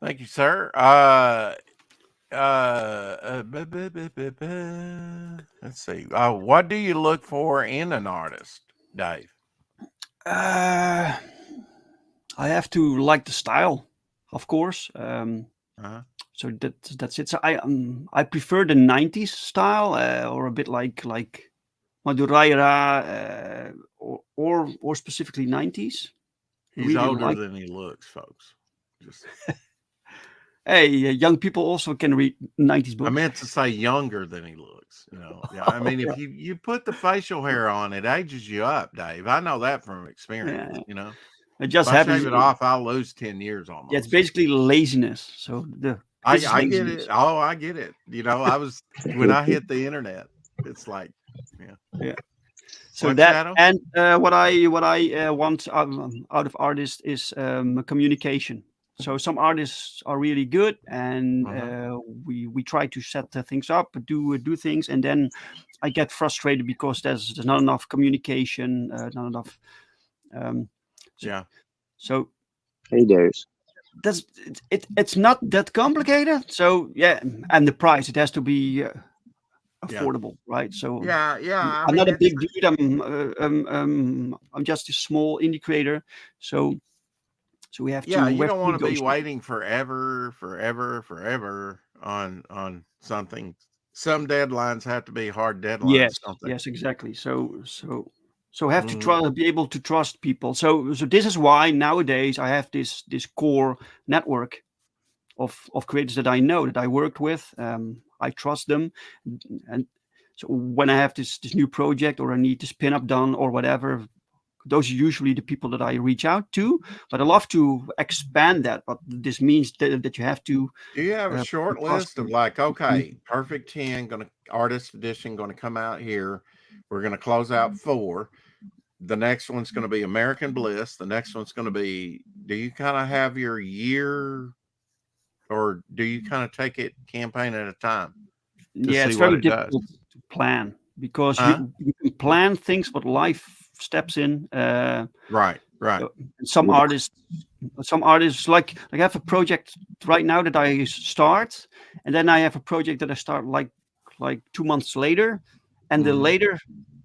Thank you, sir. Let's see. What do you look for in an artist, Dave? I have to like the style, of course. Uh-huh. So that's it. So I prefer the '90s style, or a bit like Madureira, or specifically '90s. I He's really older like. than he looks, folks. Just, Hey, young people also can read 90s I books. meant to say younger than he looks. Yeah. I mean, if you put the facial hair on, it ages you up, Dave. I know that from experience. Yeah, it If just I happens. shave it off, I'll lose 10 years Yeah, it's almost. basically laziness. So this is I get laziness. it. Oh, I get it. When I hit the internet, it's like, yeah. Yeah. So What, that Shadow? and what I want out of artists is communication. So some artists are really good, and Uh-huh. we try to set the things up, do things, and then I get frustrated because there's not enough communication, not enough. Um, so, Yeah. so Hey, Darius. it's not that complicated. So yeah, and the price, it has to be Yeah. affordable, right? So Yeah. Yeah. I I'm mean, not a it's, big dude. I'm just a small indie creator. So we have yeah, you to don't want to be negotiate. waiting forever on something. Some deadlines have to be hard deadlines, Yes, don't they? yes, exactly. So have to Mhm. try be able to trust people. So this is why nowadays I have this core network of creators that I know, that I worked with. I trust them, and so when I have this new project, or I need this pin up done or whatever, those are usually the people that I reach out to. But I love to expand that. But this means that you have to Do you have a be short list of trustworthy. like, okay, Perfect 10, gonna artist edition gonna come out here. We're gonna close out 4. The next one's gonna be American Bliss. The next one's gonna be, do you kind of have your year, or do you kind of take it campaign at a time to Yeah, see it's what very it does? difficult to plan because Huh? you can plan things, but life steps in. Right, right. So some artists, like I have a project right now that I start, and then I have a project that I start like 2 months later, and the Mhm. later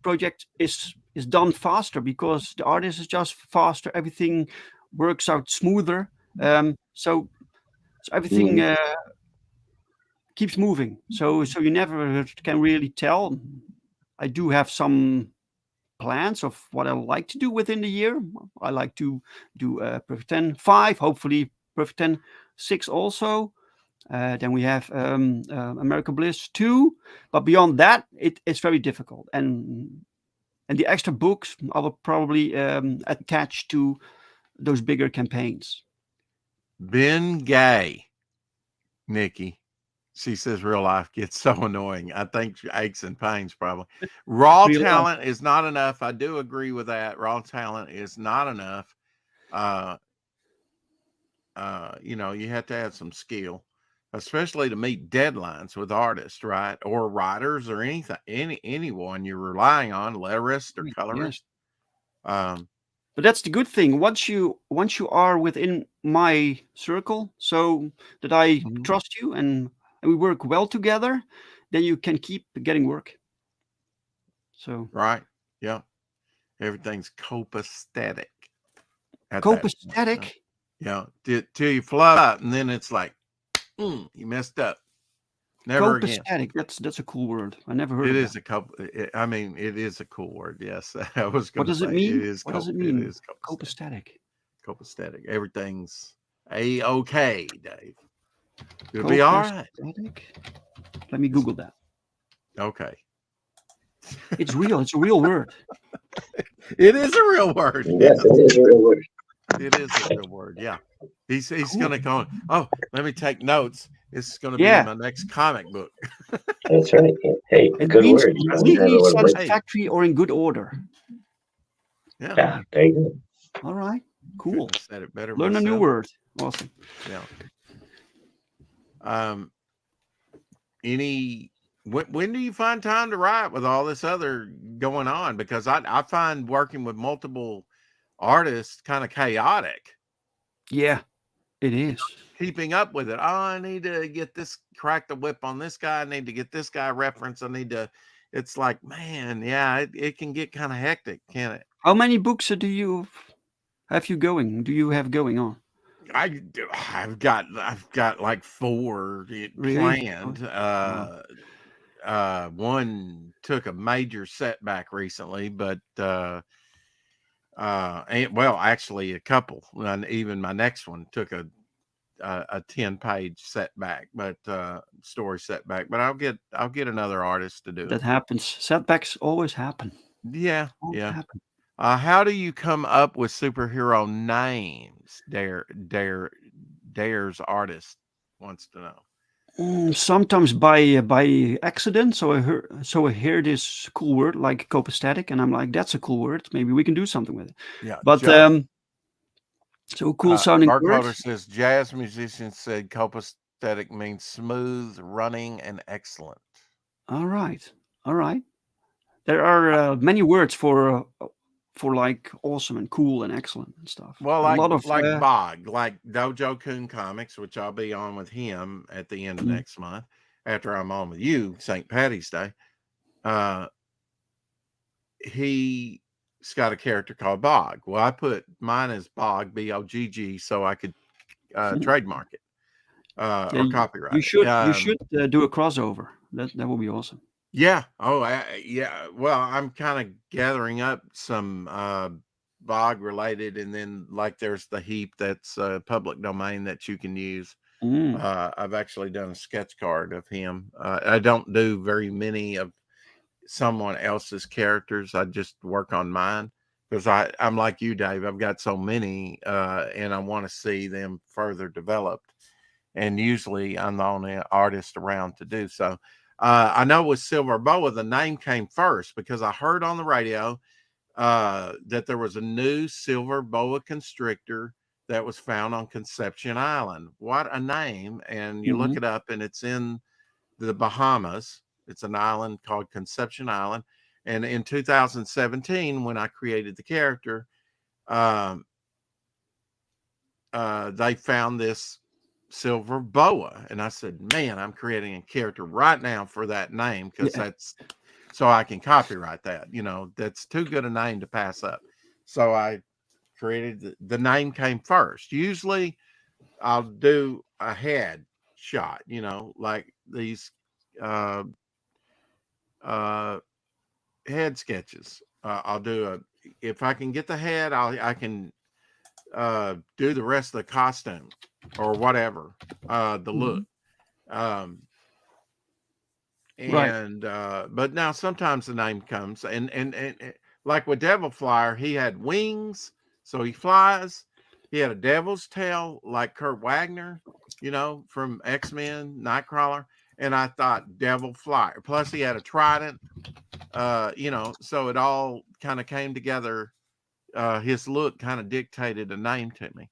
project is done faster because the artist is just faster. Everything works out smoother. So everything Mm, keeps moving. So you never can really tell. I do have some plans of what I like to do within the year. I like to do Perfect 10 5, hopefully Perfect 10 6 also. Then we have American Bliss 2. But beyond that, it's very difficult. And the extra books I will probably attach to those bigger campaigns. Ben Gay, Nikki. She says real life gets so annoying. I think aches and pains probably. Raw Real life. talent is not enough. I do agree with that. Raw talent is not enough. Uh, you have to have some skill, especially to meet deadlines with artists, right? Or writers or anything, anyone you're relying on, letterist or Yes. colorist. Um, But that's the good thing. Once you are within my circle, so that I mhm, trust you and we work well together, then you can keep getting work. So right. Yeah. Everything's copacetic at that point. Huh? copacetic, Yeah. Till you flub out and then it's like, you messed up. Never again. copacetic. That's a cool word. I never heard It of is that. a couple. I mean, it is a cool word. Yes, I was What going to does it say it mean? is What does it It mean? is copacetic. Copacetic. Copacetic. Everything's a okay, Dave. It'll be all right. Copacetic. Let me It's Google that. okay. It's real. It's a real word. It is a real word. yes, Yes, it is a real word. it is a real word. Yeah. He's Cool. going to go. Oh, let me take notes. This is going to be in Yeah. my next comic book. That's right. Hey, It good means word. You That's always have good. a completely little word. Hey, satisfactory or in good order. yeah. Yeah, there you go. All right. Couldn't Cool. have said it better Learn a new myself. word. Awesome. Yeah. Um. When do you find time to write with all this other going on? Because I find working with multiple artists kind of chaotic. Yeah, it is. Keeping up with it. Oh, I need to get this, crack the whip on this guy. I need to get this guy reference. I need to. It's like, man, yeah, it can get kind of hectic, can it? How many books do you have you going? Do you have going on? I've got like 4 Really? Oh, planned. wow. One took a major setback recently, but and well, actually a couple, and even my next one took a a 10-page setback, but story setback. But I'll get another artist to do That it. happens. Setbacks always happen. Yeah, Always yeah. happen. How do you come up with superhero names? Dare's artist wants to know. Sometimes by accident. So I hear this cool word like copacetic, and I'm like, that's a cool word. Maybe we can do something with it. Yeah, But Joe. so a cool sounding word. Barcoder says jazz musicians said copacetic means smooth, running, and excellent. All right, all right. There are many words for like awesome and cool and excellent and stuff. Well, A lot of like Bog, like Dojo Coon Comics, which I'll be on with him at the end of mm, next month after I'm on with you, St. Patty's Day. Uh, he's got a character called Bog. Well, I put mine as Bog, Bogg, so I could trademark it yeah, or you, copyright it. you should do a crossover. That would be awesome. Yeah. Oh, yeah. Well, I'm kind of gathering up some Bog related, and then like there's the heap that's public domain that you can use. Mm. I've actually done a sketch card of him. I don't do very many of someone else's characters. I just work on mine because I'm like you, Dave. I've got so many, and I want to see them further developed. And usually, I'm the only artist around to do so. I know with Silver Boa, the name came first because I heard on the radio that there was a new silver boa constrictor that was found on Conception Island. What a name! And you look Hmm. it up, and it's in the Bahamas. It's an island called Conception Island. And in 2017, when I created the character, um, they found this silver boa. And I said, man, I'm creating a character right now for that name because Yeah. that's so I can copyright that. That's too good a name to pass up. So I created the name came first. Usually I'll do a head shot, like these uh, uh, head sketches. I'll do if I can get the head, I can do the rest of the costume or whatever, the look. Mhm. Um, Right. and but now sometimes the name comes and like with Devil Flyer, he had wings, so he flies. He had a devil's tail like Kurt Wagner, from X-Men, Nightcrawler. And I thought Devil Flyer. Plus he had a trident, so it all kind of came together. His look kind of dictated a name to me.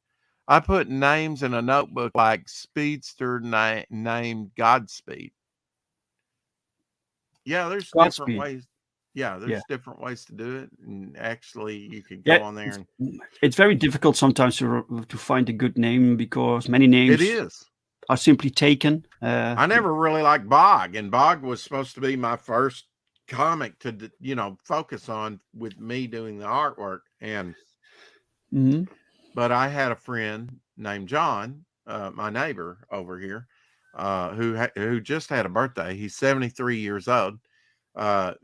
I put names in a notebook like Speedster named Godspeed. Yeah, there's different Godspeed. ways. Yeah, Yeah. there's different ways to do it. And actually, you could Yeah. go on there and It's very difficult sometimes to find a good name because many it names is. are simply taken. I never really liked Bog, and Bog was supposed to be my first comic to, focus on with me doing the artwork. Mhm. But I had a friend named John, my neighbor over here, who just had a birthday. He's 73 years old. Uh,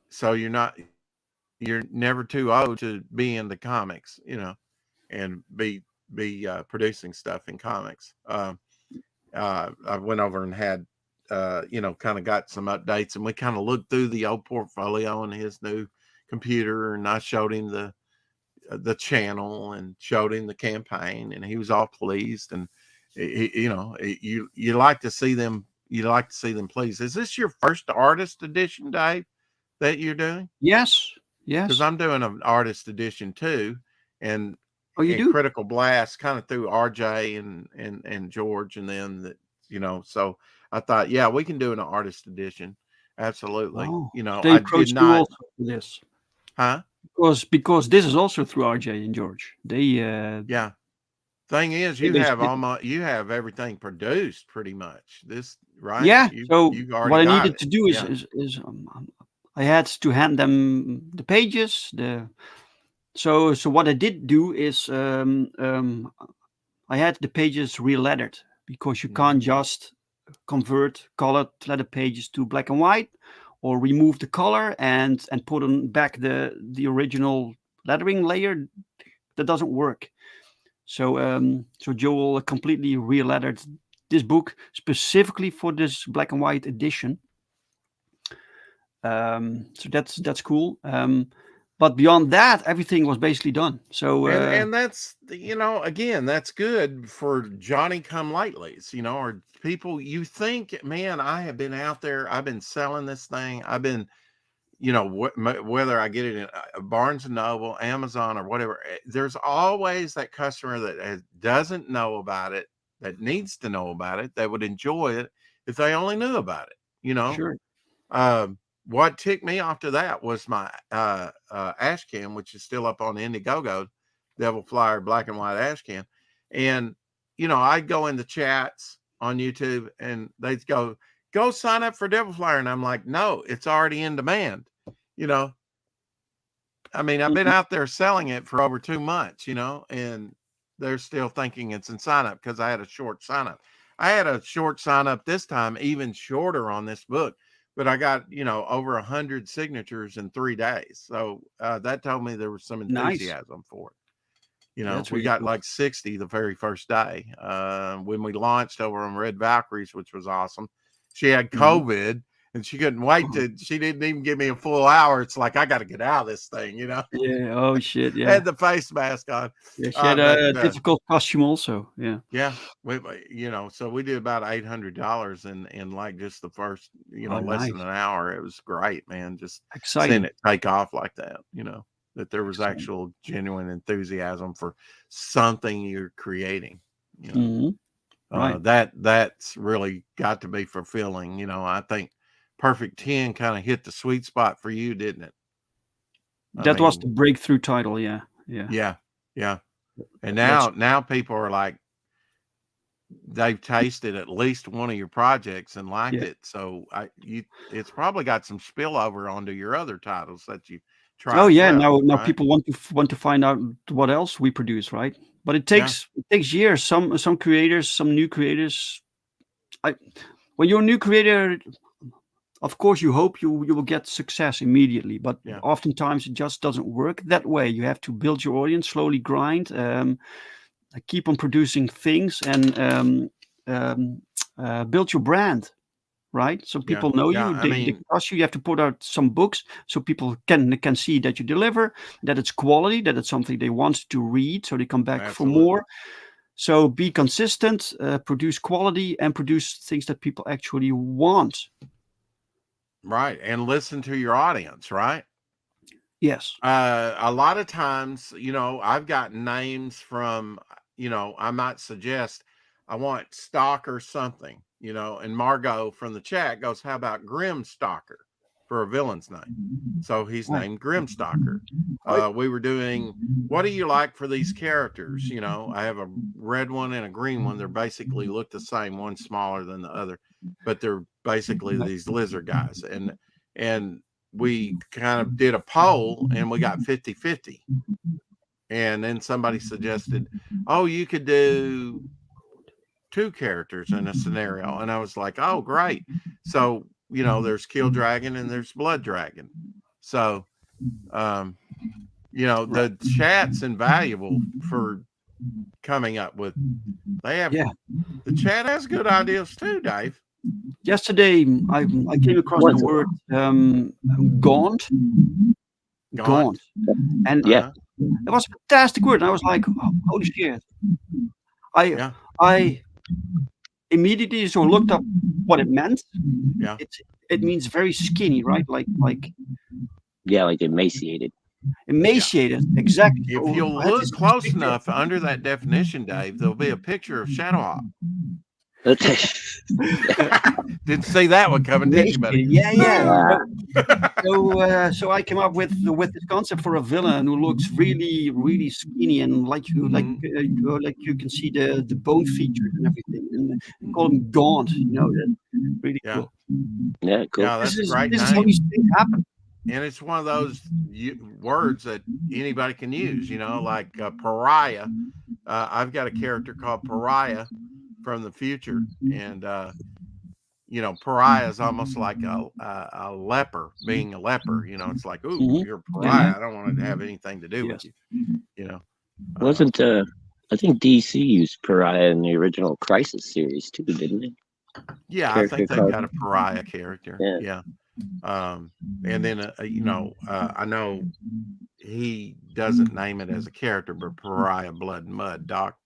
so you're never too old to be in the comics, and be producing stuff in comics. I went over and had kind of got some updates, and we kind of looked through the old portfolio on his new computer, and I showed him the channel and showed him the campaign, and he was all pleased. And you like to see them. You like to see them pleased. Is this your first artist edition, Dave, that you're doing? Yes. Because Yes. I'm doing an artist edition too, and Oh, you do? Critical Blast kind of through RJ and George, and then So I thought, yeah, we can do an artist edition, absolutely. Oh, they I did approached you not, also for this huh? because this is also through RJ and George. Yeah. Thing is, They basically you have everything produced pretty much. This right? yeah. So You've already what I got needed it. to do is Yeah. I had to hand them the pages. So what I did do is I had the pages re-lettered because you can't Mm-hmm. just convert colored letter pages to black and white or remove the color and put on back the original lettering layer. That doesn't work. So Joel completely re-lettered this book specifically for this black and white edition. So that's cool. But beyond that, everything was basically done. So And that's, again, that's good for Johnny come latelys, or people you think, man, I have been out there, I've been selling this thing, I've been, whether I get it in Barnes and Noble, Amazon, or whatever, there's always that customer that doesn't know about it, that needs to know about it, that would enjoy it if they only knew about it. sure. What ticked me off to that was my ash can, which is still up on Indiegogo, Devil Flyer black and white ash can. And, I'd go in the chats on YouTube and they'd go sign up for Devil Flyer. And I'm like, no, it's already in demand. I mean, I've been out there selling it for over 2 months, and they're still thinking it's in sign up because I had a short sign up. I had a short sign up this time, even shorter on this book. But I got, over 100 signatures in 3 days. So that told me there was some enthusiasm for it. That's We really got cool. like 60 the very first day when we launched over on Red Valkyries, which was awesome. She had COVID and she couldn't wait she didn't even give me a full hour. It's like, I got to get out of this thing, Yeah. Oh shit. I Yeah. had the face mask on. Yeah. She had a difficult costume also. Yeah. Yeah. So we did about $800 in like just the first, Oh, less nice. than an hour. It was great, man. Just Exciting. seeing it take off like that, that there was Exciting. actual genuine enthusiasm for something you're creating, Right. That's really got to be fulfilling. I think Perfect 10 kind of hit the sweet spot for you, didn't it? That was the breakthrough title. Yeah. Yeah. And now people are like, they've tasted at least one of your projects and liked it. So it's probably got some spillover onto your other titles that you try. Oh yeah. Well, Now right? people want to find out what else we produce, right? But it takes years. Some creators, some new creators. When you're a new creator, of course you hope you will get success immediately, but oftentimes it just doesn't work that way. You have to build your audience, slowly grind, keep on producing things, and build your brand, right? So people know you, they trust you. You have to put out some books so people can see that you deliver, that it's quality, that it's something they want to read, so they come back for more. So be consistent, produce quality, and produce things that people actually want. Right. And listen to your audience, right? Yes. A lot of times, I've gotten names from, I might suggest I want Stock or something, and Margot from the chat goes, how about Grim Stalker for a villain's name? So he's named Grim Stalker. We were doing, what do you like for these characters? I have a red one and a green one. They're basically look the same, one smaller than the other, but they're basically these lizard guys. And we kind of did a poll and we got 50-50. And then somebody suggested, oh, you could do 2 characters in a scenario. And I was like, oh, great. So, there's Kill Dragon and there's Blood Dragon. So, the chat's invaluable for coming up with, the chat has good ideas too, Dave. Yesterday, I came across the word gaunt. Gaunt. And it was a fantastic word. And I was like, oh, holy shit. I immediately looked up what it meant. Yeah. It means very skinny, right? Like emaciated. Emaciated, exactly. If you'll look close enough under that definition, Dave, there'll be a picture of Shadowhawk. Didn't see that one coming, did you, buddy? Yeah. So I came up with this concept for a villain who looks really, really skinny and like you can see the bone features and everything, and call him gaunt. Really cool. Yeah, cool. Yeah, that's this great. This is how these things happen. And it's one of those words that anybody can use, like pariah. I've got a character called Pariah from the future, and pariah is almost like a leper, being a leper. It's like, ooh, you're a pariah. I don't want to have anything to do with you. Wasn't I think DC used Pariah in the original Crisis series too, didn't it? Yeah, I Character think they've called. got a pariah character. Yeah. Yeah. And then I know he doesn't name it as a character, but Pariah Blood and Mud Doc's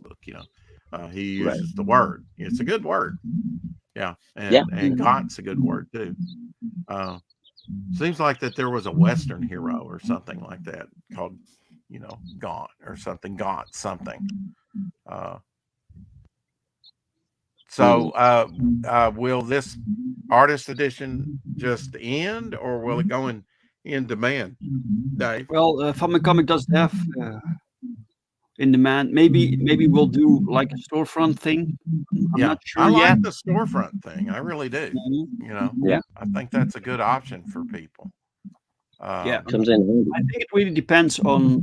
book, he Right. uses the word. It's a good word. Yeah. Yeah. And Gaunt's a good word too. Uh, Seems like that there was a Western hero or something like that called, Gaunt or something, Gaunt something. Uh, so, will this artist edition just end, or will it go in demand, Dave? Well, Family Comic does have in demand. Maybe we'll do like a storefront thing. I'm Yeah, not I sure like yet. the storefront thing. I really do. Mhm. Yeah. I think that's a good option for people. Yeah, Um, Comes in handy. I think it really depends on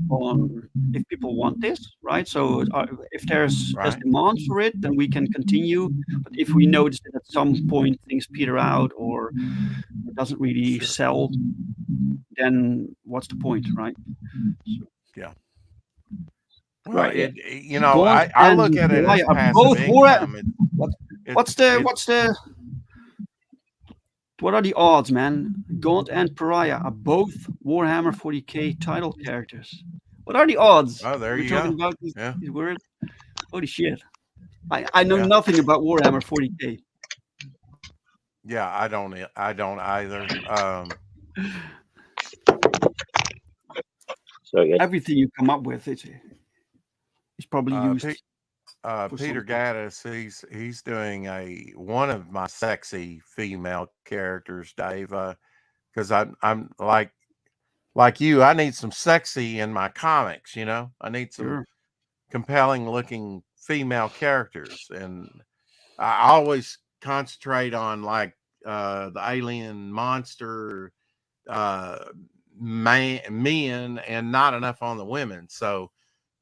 if people want this, right? So if there's right. demand for it, then we can continue. But if we notice that at some point things peter out or it doesn't really Sure. sell, then what's the point, right? So, Yeah. Well, Right. Yeah. Gaunt I look and at it as Pariah are passive both war. income. What, It's it's what are the odds, man? Gaunt and Pariah are both Warhammer 40k title characters. What are the odds? oh, there We're you talking go. about Yeah. these words. Holy shit! I know Yeah. nothing about Warhammer 40k. Yeah, I don't either. So yeah. Everything you come up with is probably Uh, Pe- used for Peter something. Gaddis, he's doing one of my sexy female characters, Dave. Because I'm like you, I need some sexy in my comics. I need some Sure, compelling looking female characters, and I always concentrate on like the alien monster uh, men, and not enough on the women. So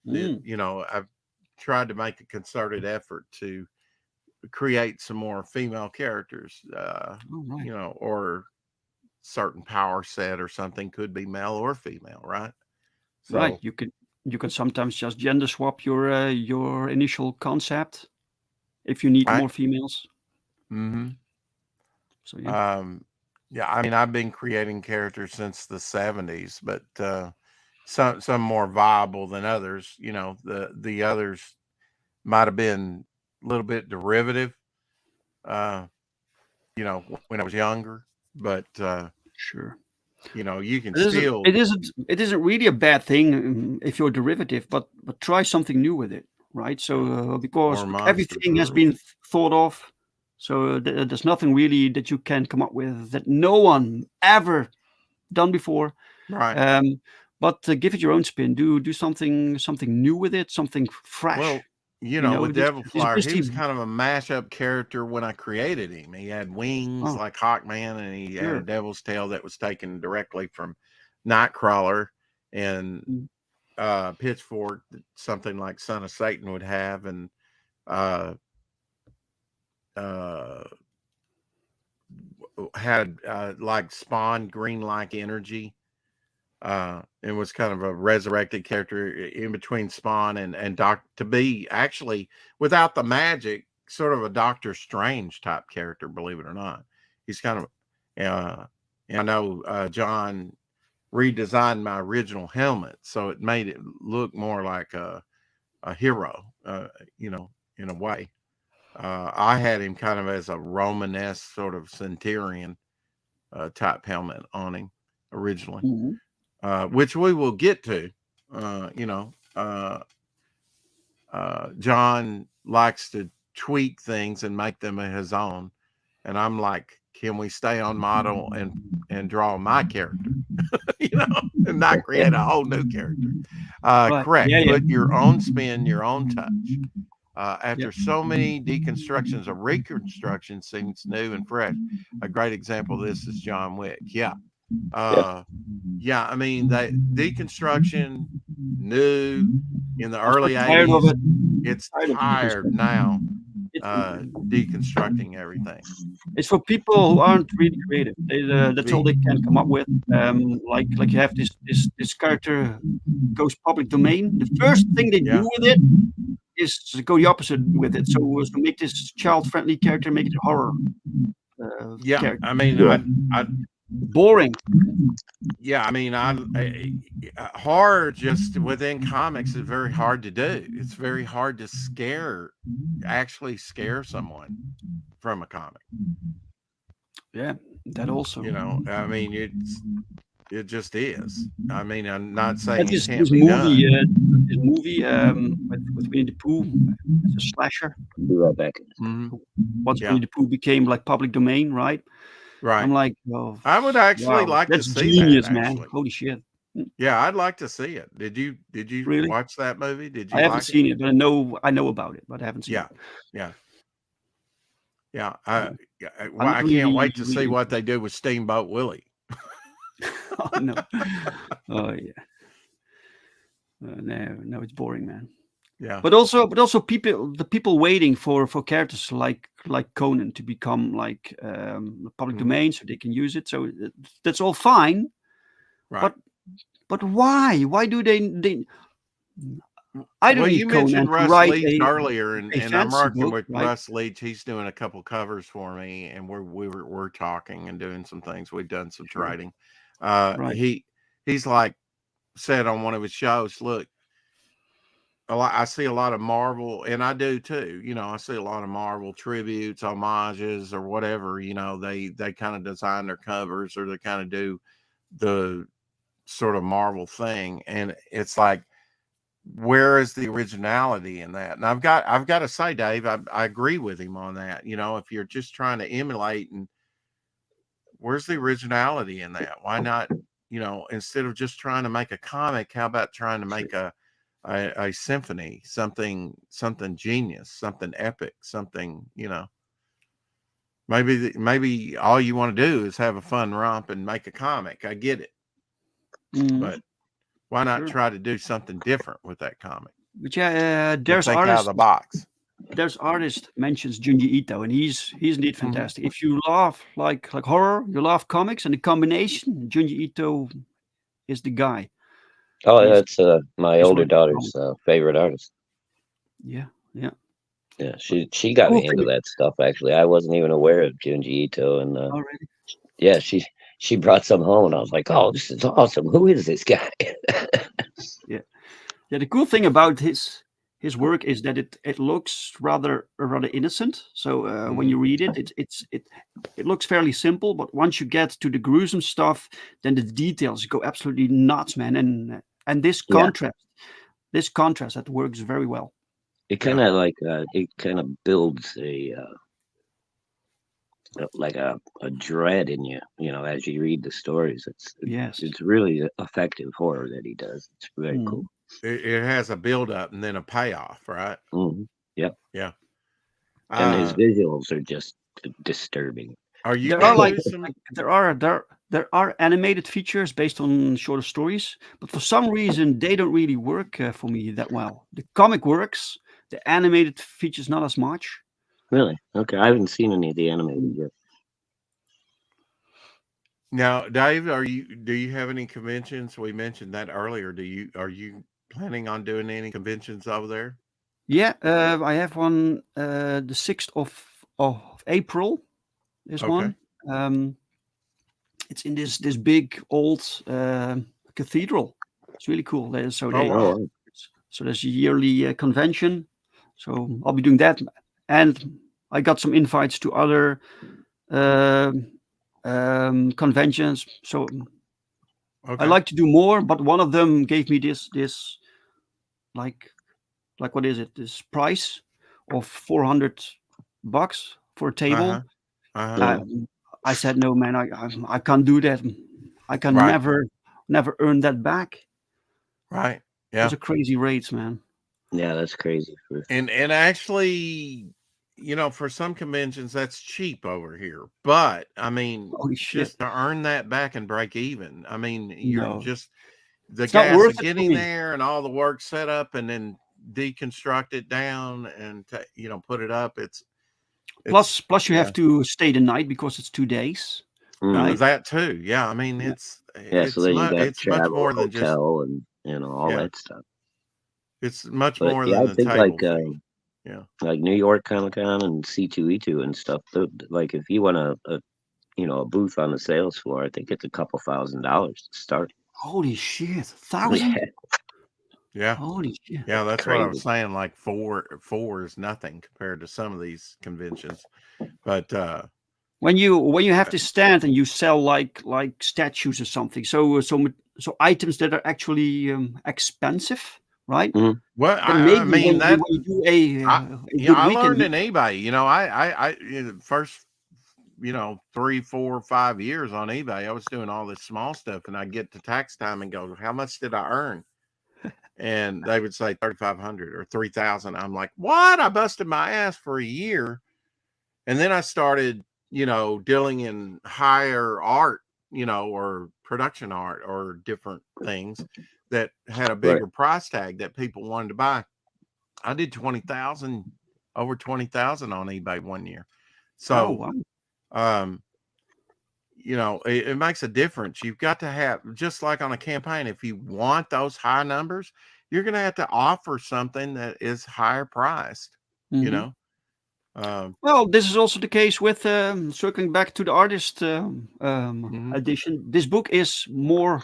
mm. I've tried to make a concerted effort to create some more female characters, Oh, right, or certain power set or something, could be male or female, right? right. So, You can sometimes just gender swap your initial concept if you need right. more females. Mm-hmm. So yeah, Um, yeah, I mean, I've been creating characters since the '70s, but some more viable than others. The others might have been a little bit derivative. Uh, when I was younger, but sure. you can It isn't. still It isn't. It isn't really a bad thing if you're derivative, but try something new with it, right? So because or monsters everything has or been thought of, so there's nothing really that you can come up with that no one ever done before. right. Um, but give it your own spin. Do something new with it, something fresh. Well, You know, with Devil this Flyer, he basically. was kind of a mashup character when I created him. He had wings Oh, like Hawkman, and he had a sure. devil's tail that was taken directly from Nightcrawler, and Mm, Pitchfork, something like Son of Satan would have, and uh, uh, had like Spawn green like energy. It was kind of a resurrected character in between Spawn and Doc, to be actually without the magic, sort of a Doctor Strange type character, believe it or not. He's kind of, and I know John redesigned my original helmet, so it made it look more like a hero, in a way. I had him kind of as a Romanesque sort of centurion type helmet on him originally, mhm. which we will get to. Uh, you know, uh, John likes to tweak things and make them his own, and I'm like, can we stay on model and draw my character, and not create a whole new character? Right. Correct. Yeah. Yeah. Put your own spin, your own touch. Yeah. After so many deconstructions, a reconstruction seems new and fresh. A great example of this is John Wick. Yeah. Yeah. Yeah, I mean, that deconstruction, new in the I'm so early tired of 80s, it. it's Tired of tired deconstruction. now. deconstructing everything. It's for people who aren't really creative. That's all they can come up with. Like you have this character goes public domain. The first thing they do Yeah, with it is to go the opposite with it. So to make this child-friendly character, make it a horror yeah. character. I mean, Yeah. Boring. yeah. I mean, horror just within comics is very hard to do. It's very hard to actually scare someone from a comic. Yeah, that also. You know, I mean, it just is. I mean, I'm not saying And it this can't this be movie, done. with Winnie the Pooh as a slasher. Be right back. Hmm. Once Yeah, Winnie the Pooh became like public domain, right? I'm right. like, oh I would actually wow, like to that's see that. genius, man. Actually, Holy shit. yeah, I'd like to see it. Did you Really? watch that movie? Did I you haven't like it? seen it, but I know about it, but I haven't seen Yeah, it. yeah, yeah. Yeah. Well, I'm I not can't really, wait to see really. what they do with Steamboat Willie. Oh no. Oh yeah. No, it's boring, man. Yeah. But also the people waiting for characters like Conan to become like public Mhm. domain so they can use it. So that's all fine. Right. But why? Why do they? I don't Well, you need Conan mentioned to Russ write Leach earlier, and, a I'm fantasy working book, with right? Russ Leach. He's doing a couple covers for me, and we're talking and doing some things. We've done some Sure. trading. Right. He's like said on one of his shows, look, I see a lot of Marvel, and I do too. You know, I see a lot of Marvel tributes, homages, or whatever. You know, they kind of design their covers, or they kind of do the sort of Marvel thing, and it's like, where is the originality in that? And I've got to say, Dave, I agree with him on that. You know, if you're just trying to emulate, and where's the originality in that? Why not? You know, instead of just trying to make a comic, how about trying to make a symphony, something genius, something epic, something, you know, maybe all you want to do is have a fun romp and make a comic. I get it, Mm, but why not sure. try to do something different with that comic But yeah, and think out of the box? there's artist mentions Junji Ito, and he's indeed Hmm. fantastic. If you love like horror, you love comics, and the combination, Junji Ito is the guy. Oh, He's that's my his older work is daughter's favorite artist. yeah, yeah. Yeah, But she got cool me thing into that stuff. Actually, I wasn't even aware of Junji Ito, and already. yeah, she brought some home, and I was like, oh, this is awesome. Who is this guy? Yeah, yeah. The cool thing about his work is that it looks rather innocent. So when Hmm. you read it, it looks fairly simple. But once you get to the gruesome stuff, then the details go absolutely nuts, man. And Yeah, this contrast that works very well. it Yeah. kind of like it kind of builds like a dread in you, you know, as you read the stories. Yes. It's really effective horror that he does. It's very Mm. cool. It has a build up and then a payoff, right? Hmm. Yep. Yeah. And his visuals are just disturbing. Are you There are into some? there are animated features based on shorter stories, but for some reason they don't really work for me that well. The comic works, the animated features not as much. Really? Okay, I haven't seen any of the animated yet. Now, Dave, do you have any conventions? We mentioned that earlier. Are you planning on doing any conventions over there? Yeah, I have one. The 6th of April is Okay. one. It's in this big old cathedral. It's really cool. Oh, wow. Oh, So there's a yearly convention. So I'll be doing that, and I got some invites to other conventions. So I Okay. like to do more, but one of them gave me this like what is it? This price of $400 for a table. Uh-huh. Uh-huh. yeah. I said no, man. I can't do that. I can Right. never earn that back. Right. Those Yeah. are crazy rates, man. Yeah, that's crazy. And actually, you know, for some conventions that's cheap over here. But I mean, Holy shit! just to earn that back and break even. I mean, you're No, just the it's not gas of worth it for getting me. there and all the work set up and then deconstruct it down and you know, put it up. Plus you yeah. have to stay the night because it's 2 days, Hmm. right? That too. Yeah, I mean Yeah. Yeah, so then you got it's much travel, more than just hotel, and all yeah. that stuff. It's much But more yeah, than I the think table fee. Yeah. like New York Comic Con and C2E2 and stuff. Like if you want a booth on the sales floor, I think it's a couple $1,000s to start. Holy shit, Yeah, 1,000! Yeah. Holy shit! Yeah, that's that's what I was crazy. saying. Like four is nothing compared to some of these conventions. But When you have to stand and you sell like statues or something, so items that are actually expensive, right? Hmm. well, Then I maybe mean that when you do a I a good I weekend, learned in eBay. First 3, 4, 5 years on eBay, I was doing all this small stuff, and I get to tax time and go, "How much did I earn?" And they would say 3,500 or 3,000. I'm like, "What?" I busted my ass for a year, and then I started, dealing in higher art, or production art or different things that had a Right. bigger price tag that people wanted to buy. I did 20,000, over 20,000 on eBay one year. oh So, wow, um, it makes a difference. You've got to have, just like on a campaign, if you want those high numbers, you're going to have to offer something that is higher priced, you hmm know? Um, well, this is also the case with circling back to the artist mhm, edition. This book is more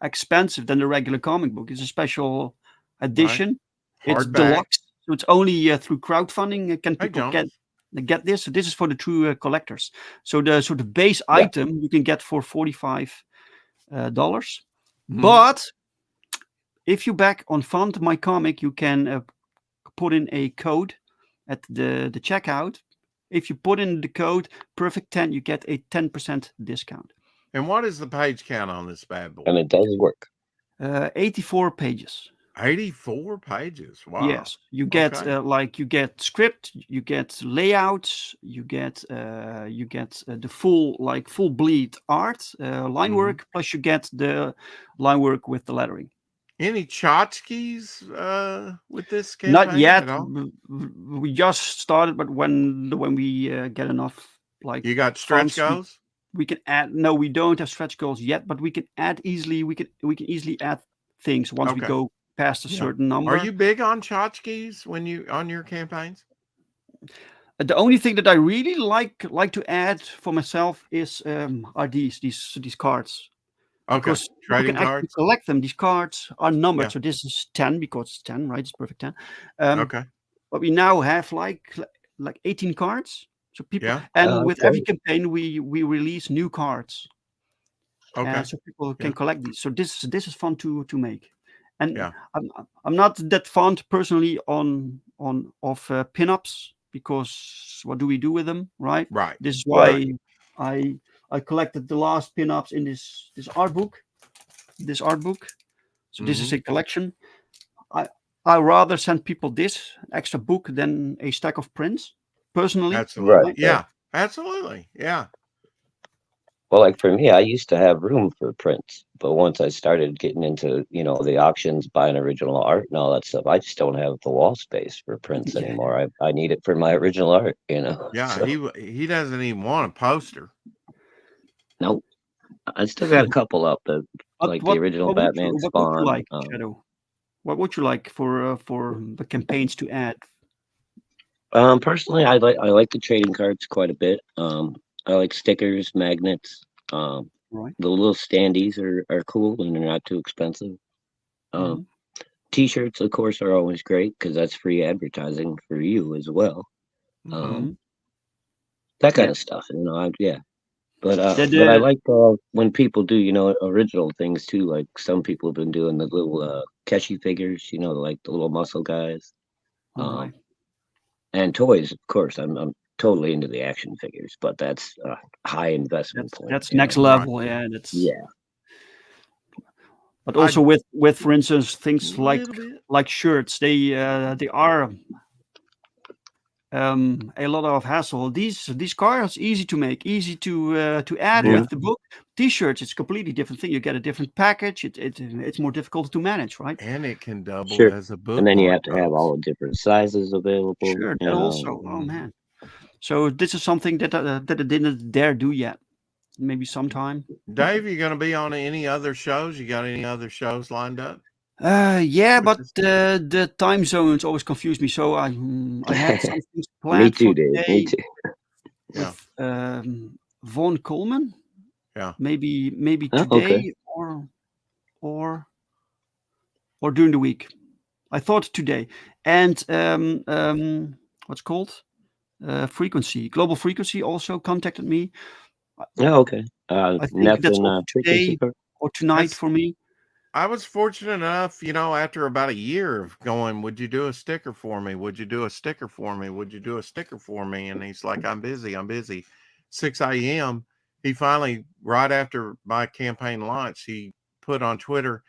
expensive than the regular comic book. It's a special right. edition. It's Hardback. deluxe, so it's only through crowdfunding can Hey, people get Jonas. get this. So this is for the true collectors. So the base Yeah. item you can get for $45, Mhm. but if you back on Fund My Comic, you can put in a code at the checkout. If you put in the code Perfect10, you get a 10% discount. And what is the page count on this bad And boy? it does work. 84 pages. 84 pages. Wow. Yes, you get Okay. you get script, you get layouts, you get the full bleed art, line Mhm. work, plus you get the line work with the lettering. Any tchotchkes with this Not campaign yet. at all? We just started, but when we get enough like You got stretch funds, we goals? we can add. No, we don't have stretch goals yet, but we can add easily. We can easily add things once we Okay. go past a Yeah. certain Are number. you big on tchotchkes when you on your campaigns? The only thing that I really like to add for myself is are these cards, Okay. because people can Trading actually cards? collect them. These cards are numbered, Yeah. so this is 10 because it's 10, right? It's perfect 10. Um, Okay. but we now have like 18 cards. So people, Yeah. and That's with every great. campaign we release new cards, Okay. so people can Yeah. collect these. So this is fun to make, and Yeah. I'm not that fond personally on of pinups, because what do we do with them, right? Right. This is Right. Right. why I collected the last pinups in this art book. This art book. So this is Mm-hmm. a collection. I I rather send people this extra book than a stack of prints, personally. Right. Absolutely. Right? Right. Yeah. Absolutely. Yeah. Well, like for me, I used to have room for prints, but once I started getting into, the auctions, buying original art and all that stuff, I just don't have the wall space for prints Yeah. anymore. I need it for my original art. Yeah. So He doesn't even want a poster. no, I still got a couple up that What like the what original what would you Batman what would you Spawn. like, Shadow? What would you like for the campaigns to add? Personally, I like the trading cards quite a bit. I like stickers, magnets. Um, Right. the little standees are cool and they're not too expensive. hmm Um, T-shirts, of course, are always great because that's free advertising for you as well. Mm-hmm. Um, hmm that kind Yeah. of stuff, yeah. But The but I like when people do, original things too. Like some people have been doing the little Keshi figures, like the little muscle guys. all right. Um, and toys, of course. I'm totally into the action figures, but that's a high investment point. That's next Right. level. Yeah. That's Yeah. but I also with for instance a things little bit. like shirts. They are a lot of hassle. These cards easy to make, easy to add Yeah. Mhm. with the book. T-shirts, it's a completely different thing. You get a different package. It's more difficult to manage, right? And it can double Sure. as a And then you bookmark have to have post. all the different sizes available. Sure, that also. Oh man. So this is something that I didn't dare do yet. Maybe sometime. Dave, you going to be on any other shows? You got any other shows lined up? Yeah, With but this? the time zones always confuse me. So I had some things Me planned too, for Dave. Me today too. Yeah, with Von Coleman. yeah. Maybe Oh, okay. today or or during the week. I thought today, and what's called Frequency, Global Frequency also contacted me. I Oh, okay. I think that's Nothing also frequency today for. or tonight That's for me. I was fortunate enough, after about a year of going, would you do a sticker for me? Would you do a sticker for me? Would you do a sticker for me? And he's like, I'm busy. I'm busy. 6 a.m. He finally, right after my campaign launch, he put on Twitter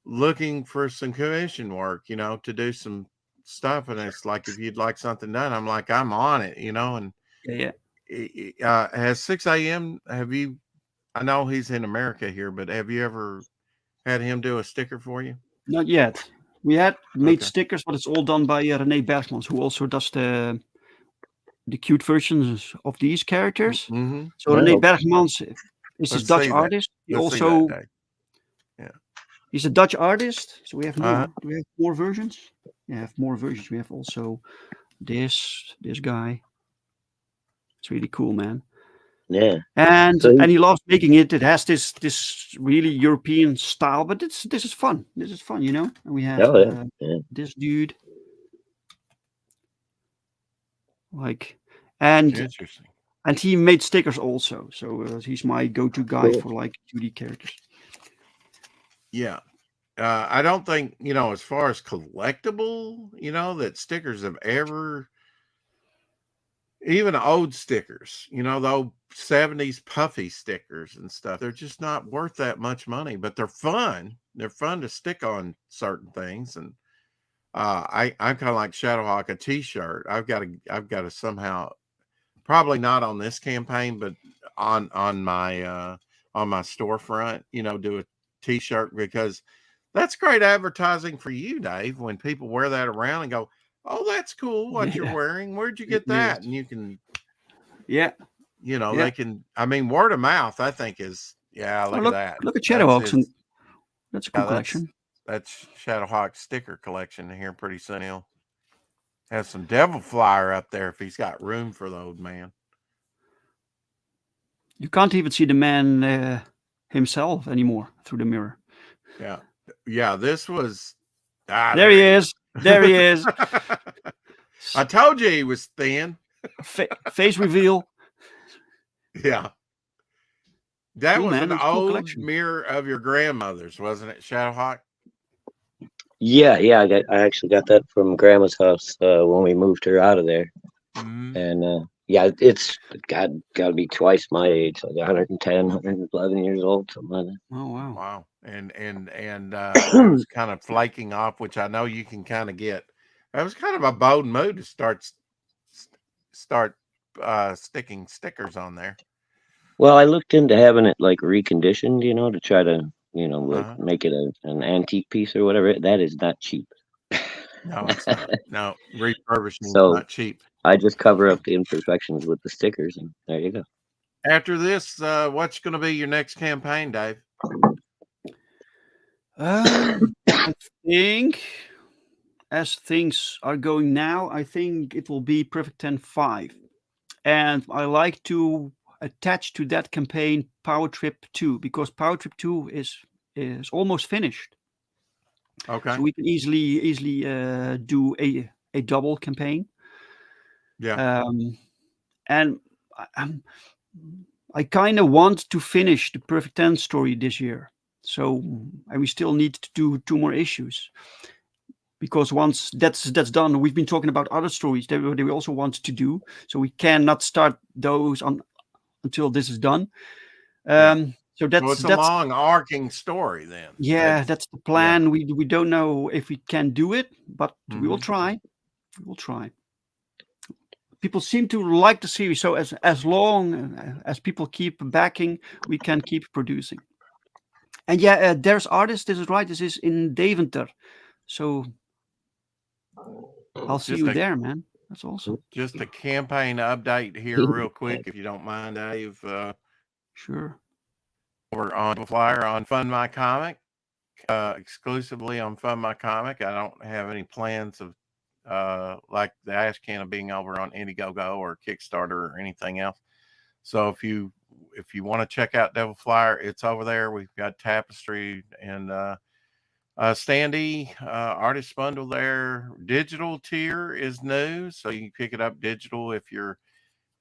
looking for some commission work, to do some stuff. And it's like, if you'd like something done, I'm like, I'm on it, and Yeah, yeah. has 6 a.m. Have you, I know he's in America here, but have you ever had him do a sticker for you? Not yet. We had made Okay. stickers, but it's all done by René Bergmans, who also does the cute versions of these characters. Mm-hmm. So Oh, René okay. Bergmans is this Let's Dutch see that. artist. He Let's see that also day. Yeah. he's a Dutch artist. So we have Uh-huh. more. Do we have more versions? Yeah, have more versions. We have also this guy. It's really cool, man. Yeah. And So, he loves making it. It has this really European style, but this is fun. This is fun, you know. And we have oh yeah, yeah, this dude like, and Interesting. he made stickers also. So he's my go-to guy cool. for like 2D characters. Yeah. I don't think, as far as collectible, that stickers have ever, even old stickers, the old 70s puffy stickers and stuff, they're just not worth that much money, but they're fun. They're fun to stick on certain things. And I'm kind of like Shadowhawk, a t-shirt. I've got to somehow, probably not on this campaign, but on my storefront, do a t-shirt, because that's great advertising for you, Dave, when people wear that around and go, oh, that's cool what you're Yeah, wearing. Where'd you it get is. that? And you can, Yeah, yeah. they can, I mean, word of mouth, I think is, yeah, Oh, look at that. look at That's Shadowhawks, and his, that's a cool yeah, collection. that's Shadowhawk sticker collection here. Pretty soon he'll have some devil flyer up there if he's got room for the old man. You can't even see the man himself anymore through the mirror. Yeah. Yeah. This was, There there he he is. There he is. is. I told you he was thin. Face reveal. Yeah. That Cool, was man. an It's a cool old collection. mirror of your grandmother's, wasn't it, Shadowhawk? Yeah, yeah. I actually got that from Grandma's house when we moved her out of there, Mm-hmm. and yeah, it's got to be twice my age, like 110, 111 years old, something like Oh wow. Wow. And it that. was kind of flaking off, which I know you can kind of get. That was kind of a bold move to start sticking stickers on there. Well, I looked into having it like reconditioned, to try to, like Uh-huh. make it an antique piece or whatever. That is not cheap. No, it's not. No, refurbishing is So not cheap. I just cover up the imperfections with the stickers, and there you go. After this, what's going to be your next campaign, Dave? I think as things are going now, I think it will be Perfect 10 5. And I like to attach to that campaign Power Trip 2 because Power Trip 2 is almost finished. Okay. So we can easily do a double campaign. Yeah. And I kind of want to finish the Perfect 10 story this year. So and we still need to do 2 more issues. Because once that's done, we've been talking about other stories that we also want to do. So we cannot start those until this is done. Yeah. So So it's a long arcing story then. that's the Yeah. plan. We don't know if we can do it, but we will Mhm. try. We will try. People seem to like the series, so as long as people keep backing, we can keep producing. And yeah, there's artists. This is right. This is in Deventer, so I'll see Just you a there, man. That's awesome. Just a campaign update here, real quick, if you don't mind, Dave. Sure. Over on Flyer on Fund My Comic, exclusively on Fund My Comic. I don't have any plans of like the Ash Can of being over on Indiegogo or Kickstarter or anything else. So if you want to check out Devil Flyer, it's over there. We've got Tapestry and Standy artist bundle there. Digital tier is new, so you can pick it up digital if you're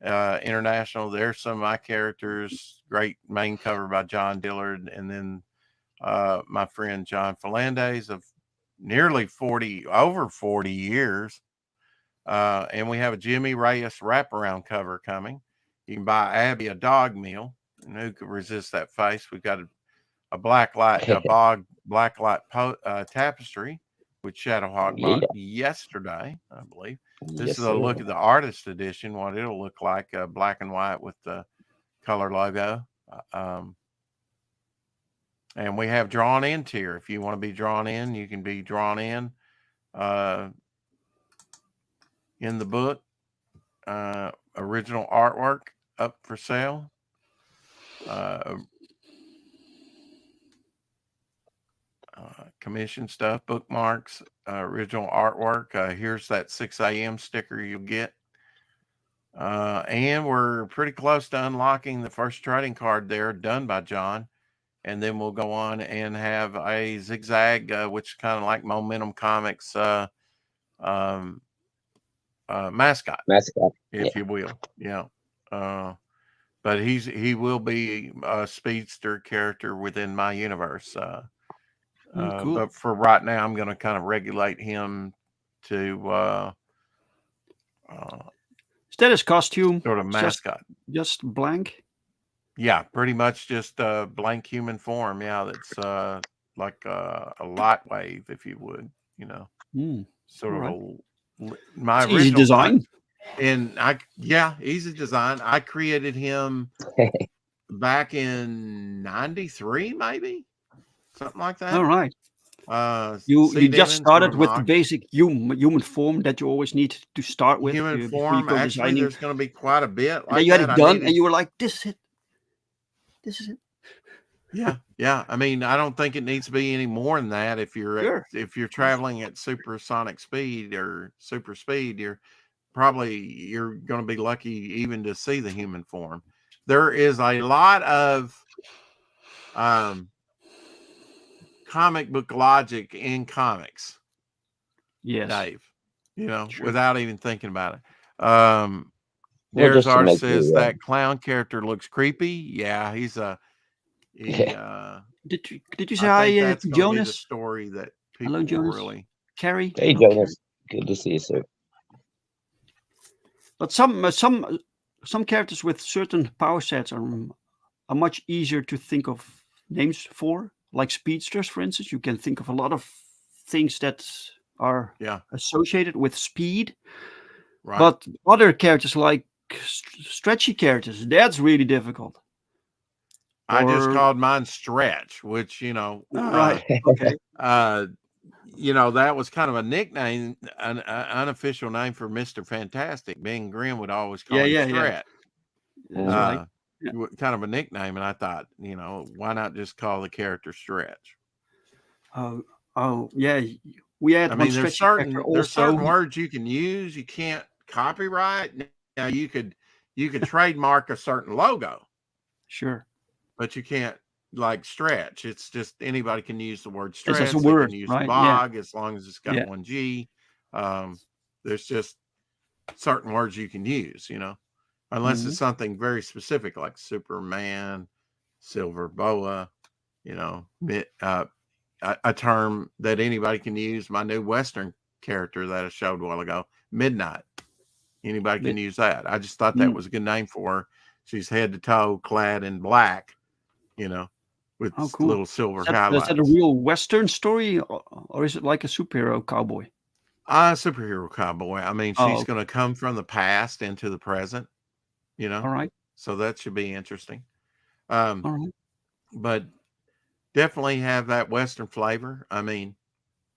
international. There's some of my characters. Great main cover by John Dillard, and then my friend John Falandes of nearly over 40 years. And we have a Jimmy Reyes wraparound cover coming. You can buy Abby a dog meal, and who could resist that face? We've got a black light tapestry, which Shadowhawk bought yesterday, I believe. This is a look at the artist edition, what it'll look like, black and white with the color logo. And we have drawn in tier. If you want to be drawn in, you can be drawn in the book. Original artwork up for sale. Commission stuff, bookmarks, original artwork. Here's that 6 a.m. sticker you'll get. And we're pretty close to unlocking the first trading card there, done by John. And then we'll go on and have a Zigzag, which is kind of like Momentum Comics mascot, if you will. Yeah. But he will be a speedster character within my universe. Cool. But for right now, I'm going to kind of regulate him to Status costume. sort of mascot. Just blank. Yeah, pretty much just a blank human form. Yeah, that's like a light wave, if you would. Sort of my it's easy design. And easy design. I created him back in '93, maybe something like that. All right. You just started with the basic human form that you always need to start with. Human form. Actually, designing. There's going to be quite a bit. Like you had it done, and you were like, "This is it. This is it." Yeah. I mean, I don't think it needs to be any more than that. If you're traveling at supersonic speed or super speed, you're going to be lucky even to see the human form. There is a lot of comic book logic in comics. Yes, Dave. Without even thinking about it. There's art says that clown character looks creepy. Yeah, he's a. Did you say hi, Jonas? The story that people Hello, Jonas. Really. Carrie. Hey, Jonas. Good to see you, sir. But some characters with certain power sets are much easier to think of names for, like speedsters, for instance. You can think of a lot of things that are associated with speed. Right. But other characters like stretchy characters, that's really difficult. I just called mine Stretch, which, right. Okay. That was kind of a nickname, an unofficial name for Mr. Fantastic. Ben Grimm would always call him Stretch. Right. Kind of a nickname. And I thought, why not just call the character Stretch? Oh, yeah. We had there's certain words you can use. You can't copyright. Now you could trademark a certain logo. Sure. But you can't like Stretch. It's just anybody can use the word stretch. It's a word, they can use right? bog as long as it's got one G. There's just certain words you can use, unless it's something very specific like Superman, Silver Boa, a term that anybody can use. My new Western character that I showed a while ago, Midnight. Anybody can use that. I just thought that was a good name for her. She's head to toe clad in black, with cool. little silver highlights. Is that a real Western story, or is it like a superhero cowboy? Superhero cowboy. I mean, she's going to come from the past into the present, All right. So that should be interesting. All right. But definitely have that Western flavor. I mean,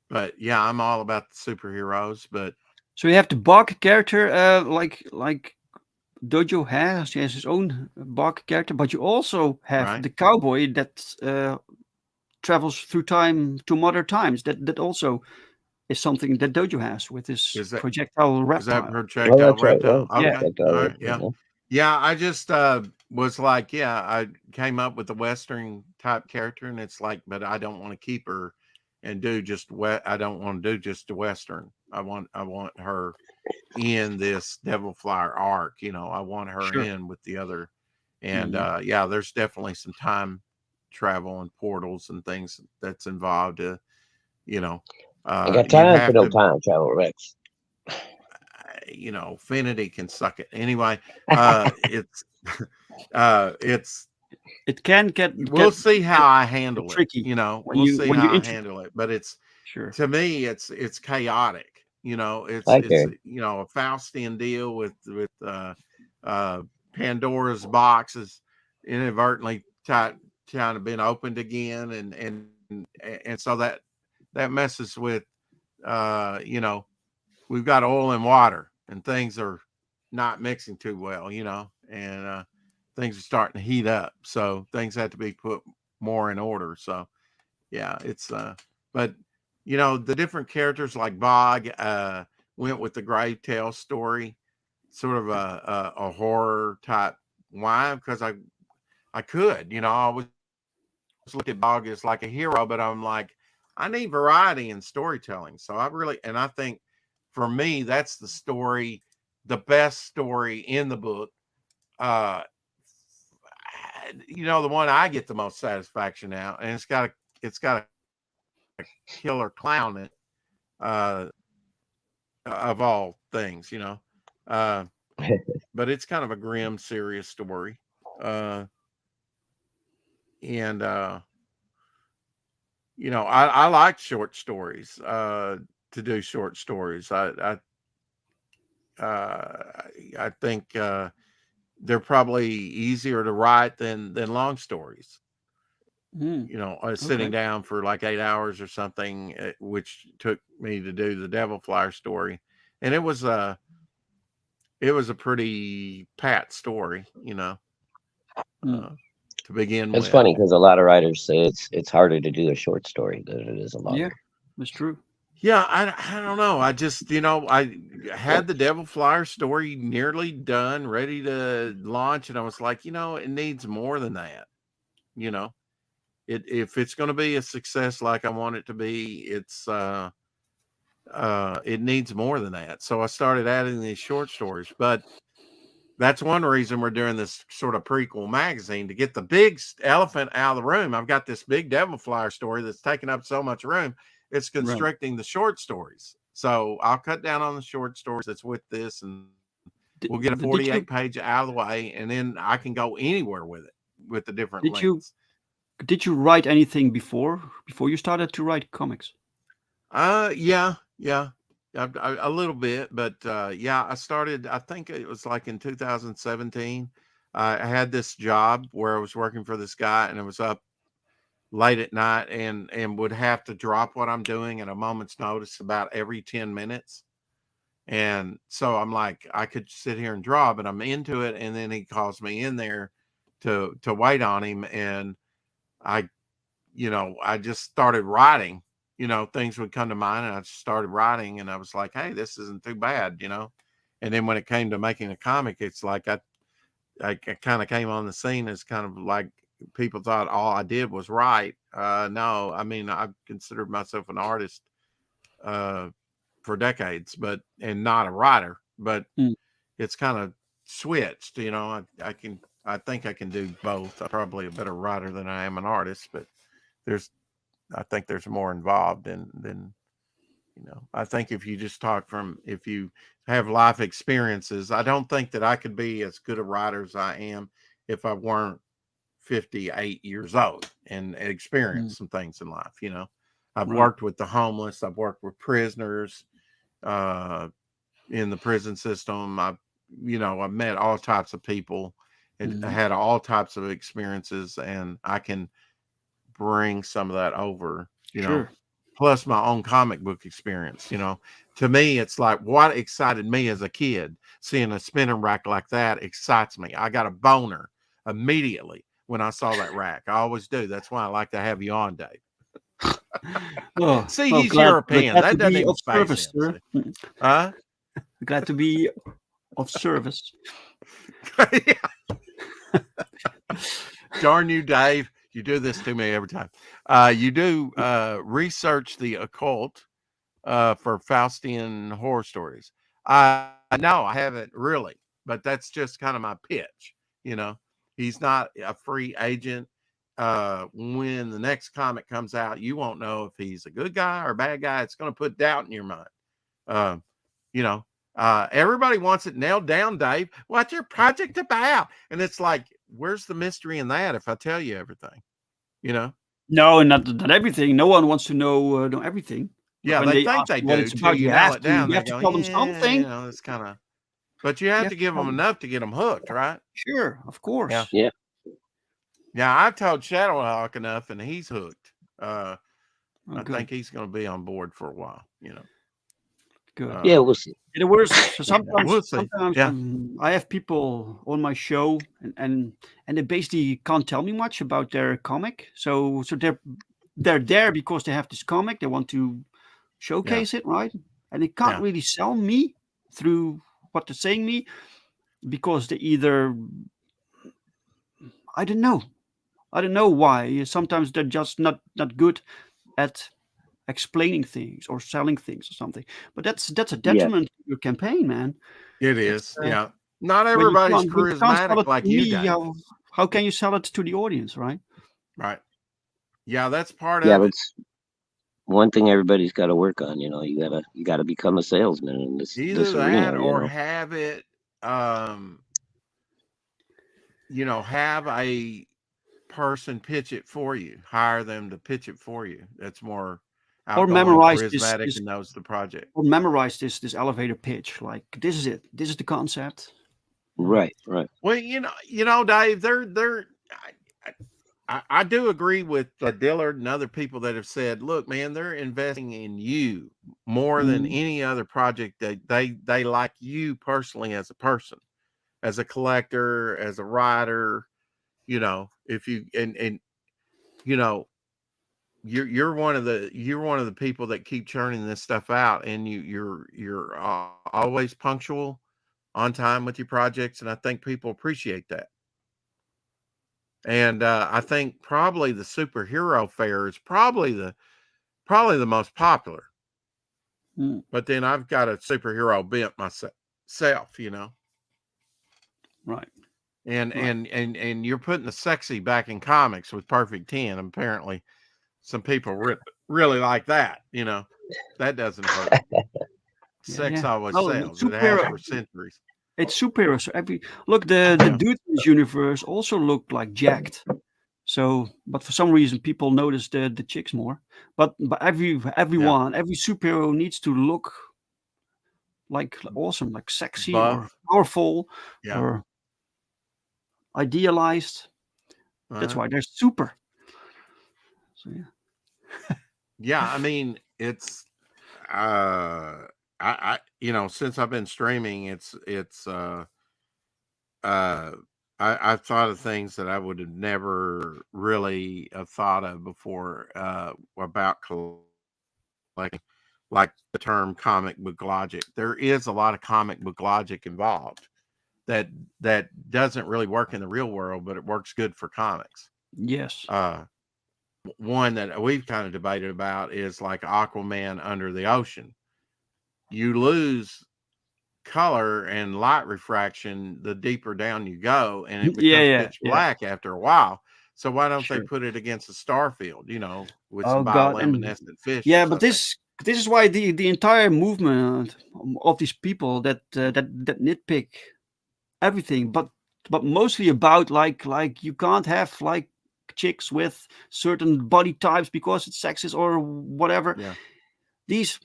but yeah, I'm all about the superheroes, but So you have the bug character, like Dojo has. He has his own bug character, but you also have right? the cowboy that travels through time to modern times. That also is something that Dojo has with his Is that projectile is that reptile. Oh, projectile that's right. reptile? Yeah, Yeah. Okay, all projectile. right, yeah. Yeah, I just was like, yeah, I came up with a Western type character, and it's like, but I don't want to keep her and do just I don't want to do just a Western. I want her in this Devil Flyer arc. I want her Sure. in with the other. And Mhm. yeah, there's definitely some time travel and portals and things that's involved. You know, I got you time for have no to, time travel, Rex. Finity can suck it anyway. It's it's It can get we'll get see how get I handle it. tricky We'll see when how you I intro. handle it. But it's Sure. to me, it's chaotic. It's I it's care. a Faustian deal with uh, Pandora's box is inadvertently trying to been opened again, and so that messes with uh, you know we've got oil and water, and things are not mixing too well, and things are starting to heat up. So things have to be put more in order. So yeah, it's but the different characters like Bog went with the Grave Tale story, sort of a horror type. Why? Because I could, I always look at Bog as like a hero, but I'm like, I need variety in storytelling. So and I think for me, that's the best story in the book. Uh, the one I get the most satisfaction out, and it's got a killer clown in it, uh, of all things, uh, but it's kind of a grim, serious story, uh, and I like short stories. To do short stories, I think they're probably easier to write than long stories. Mm, Sitting okay. down for like 8 hours or something, which took me to do the Devil Flyer story, and it was a pretty pat story, Mm. uh, to begin It's with. funny because a lot of writers say it's harder to do a short story than it is a Yeah, longer. that's true. Yeah, I don't know. I just, I had the Devil Flyer story nearly done, ready to launch, and I was like, it needs more than that. You know, if it's going to be a success like I want it to be, it needs more than that. So I started adding these short stories, but that's one reason we're doing this sort of prequel magazine to get the big elephant out of the room. I've got this big Devil Flyer story that's taking up so much room. It's Right. constricting the short stories. So I'll cut down on the short stories that's with this, and we'll Did, get a did 48 you page out of the way, and then I can go anywhere with it with the different did you lengths. did you write anything before you started to write comics? Yeah, yeah, a little bit, but yeah, I started. I think it was like in 2017. I had this job where I was working for this guy, and it was up late at night, and would have to drop what I'm doing at a moment's notice about every 10 minutes. And so I'm like, I could sit here and draw, but I'm into it. And then he calls me in there to wait on him, and I I just started writing. Things would come to mind, and I just started writing, and I was like, hey, this isn't too bad. And then when it came to making a comic, it's like I kind of came on the scene as kind of like people thought all I did was write. No, I mean, I've considered myself an artist uh, for decades, and not a writer, but Mm. it's kind of switched. I think I can do both. I'm probably a better writer than I am an artist, but there's I think there's more involved than I think if you have life experiences, I don't think that I could be as good a writer as I am if I weren't 58 years old and Mm. experienced some things in life. I've Right. worked with the homeless, I've worked with prisoners uh, in the prison system. I've met all types of people and Hmm. had all types of experiences, and I can bring some of that over. Sure. plus my own comic book experience. To me, it's like what excited me as a kid. Seeing a spinning rack like that excites me. I got a boner immediately when I saw that rack. I always do. That's why I like to have you on, Dave. Oh, See, well, he's European. glad to That doesn't be even of phase service, him. sir. See? Huh? Glad to be of service. Darn you, Dave. You do this to me every time. You do research the occult for Faustian horror stories. No, I haven't really, but that's just kind of my pitch. You know, he's not a free agent. When the next comic comes out, you won't know if he's a good guy or a bad guy. It's going to put doubt in your mind. Uh, you know, everybody wants it nailed down, Dave. What's your project about? And it's like, where's the mystery in that if I tell you everything? You know? No, not everything. No one wants to know everything. But Yeah, when they they think ask they you what do it's till about, you nail it down. you They have to go, tell them yeah, something. it's kind of, but you have You to have to give tell them them. enough to get them hooked, right? Sure, of Yeah. course. Yeah. Yeah, I've told Shadowhawk enough and he's hooked. Oh, I good, think he's going to be on board for a while. good. Yeah, Uh, we'll see. It was so we'll see. sometimes Yeah. I have people on my show and they basically can't tell me much about their comic. So they're there because they have this comic. They want to Yeah. showcase it, right? And they can't Yeah. really sell me through what they're saying me because they either I don't know. I don't know why. Sometimes they're just not good at explaining things or selling things or something. But that's a Yeah. detriment to your campaign, man. It It's is. Yeah. Not when you everybody's can't sell charismatic it like to you, me, Dave. how can you sell it to the audience, right? Right. Yeah, that's part Yeah, of it. that's one thing everybody's got to work on. You gotta become a salesman in Either this that arena. or have it, have a person pitch it for you. Hire them to pitch it for you. That's more Or outgoing, memorize this charismatic, this and knows the project. or memorize this elevator pitch. Like this is it. This is the concept. Right. Right. Well, Dave, I do agree with Dillard and other people that have said, look, man, they're investing in you more than Mhm. any other project. They like you personally as a person, as a collector, as a writer. If you and you know you're one of the people that keep churning this stuff out, and you're always punctual, on time with your projects, and I think people appreciate that. And I think probably the superhero fair is probably the most popular. Mm, But then I've got a superhero bent myself. right, And right. and and and you're putting the sexy back in comics with Perfect 10. Apparently, some people really like that. That doesn't hurt. Yeah, Sex yeah. always Well, sells. It has superhero. for centuries. It's superheroes. So the Yeah. dudes in this universe also look like jacked. So, but for some reason, people notice the chicks more. But Yeah. every superhero needs to look like awesome, like sexy or Buff. powerful Yeah. or idealized. That's Uh-huh. why they're super. So yeah. Yeah. I mean, it's since I've been streaming, uh I've thought of things that I would have never really have thought of before, about collecting, like the term comic book logic. There is a lot of comic book logic involved that doesn't really work in the real world, but it works good for comics. Yes. Uh, One that we've kind of debated about is like Aquaman under the ocean. You lose color and light refraction the deeper down you go, and it Yeah, becomes yeah, pitch yeah. black after a while. So why don't they Sure. put it against a star field, with Oh some God. And bioluminescent fish or yeah, but something? this is why the entire movement of these people that nitpick everything, but mostly about like you can't have like chicks with certain body types because it's sexist or whatever. Yeah, These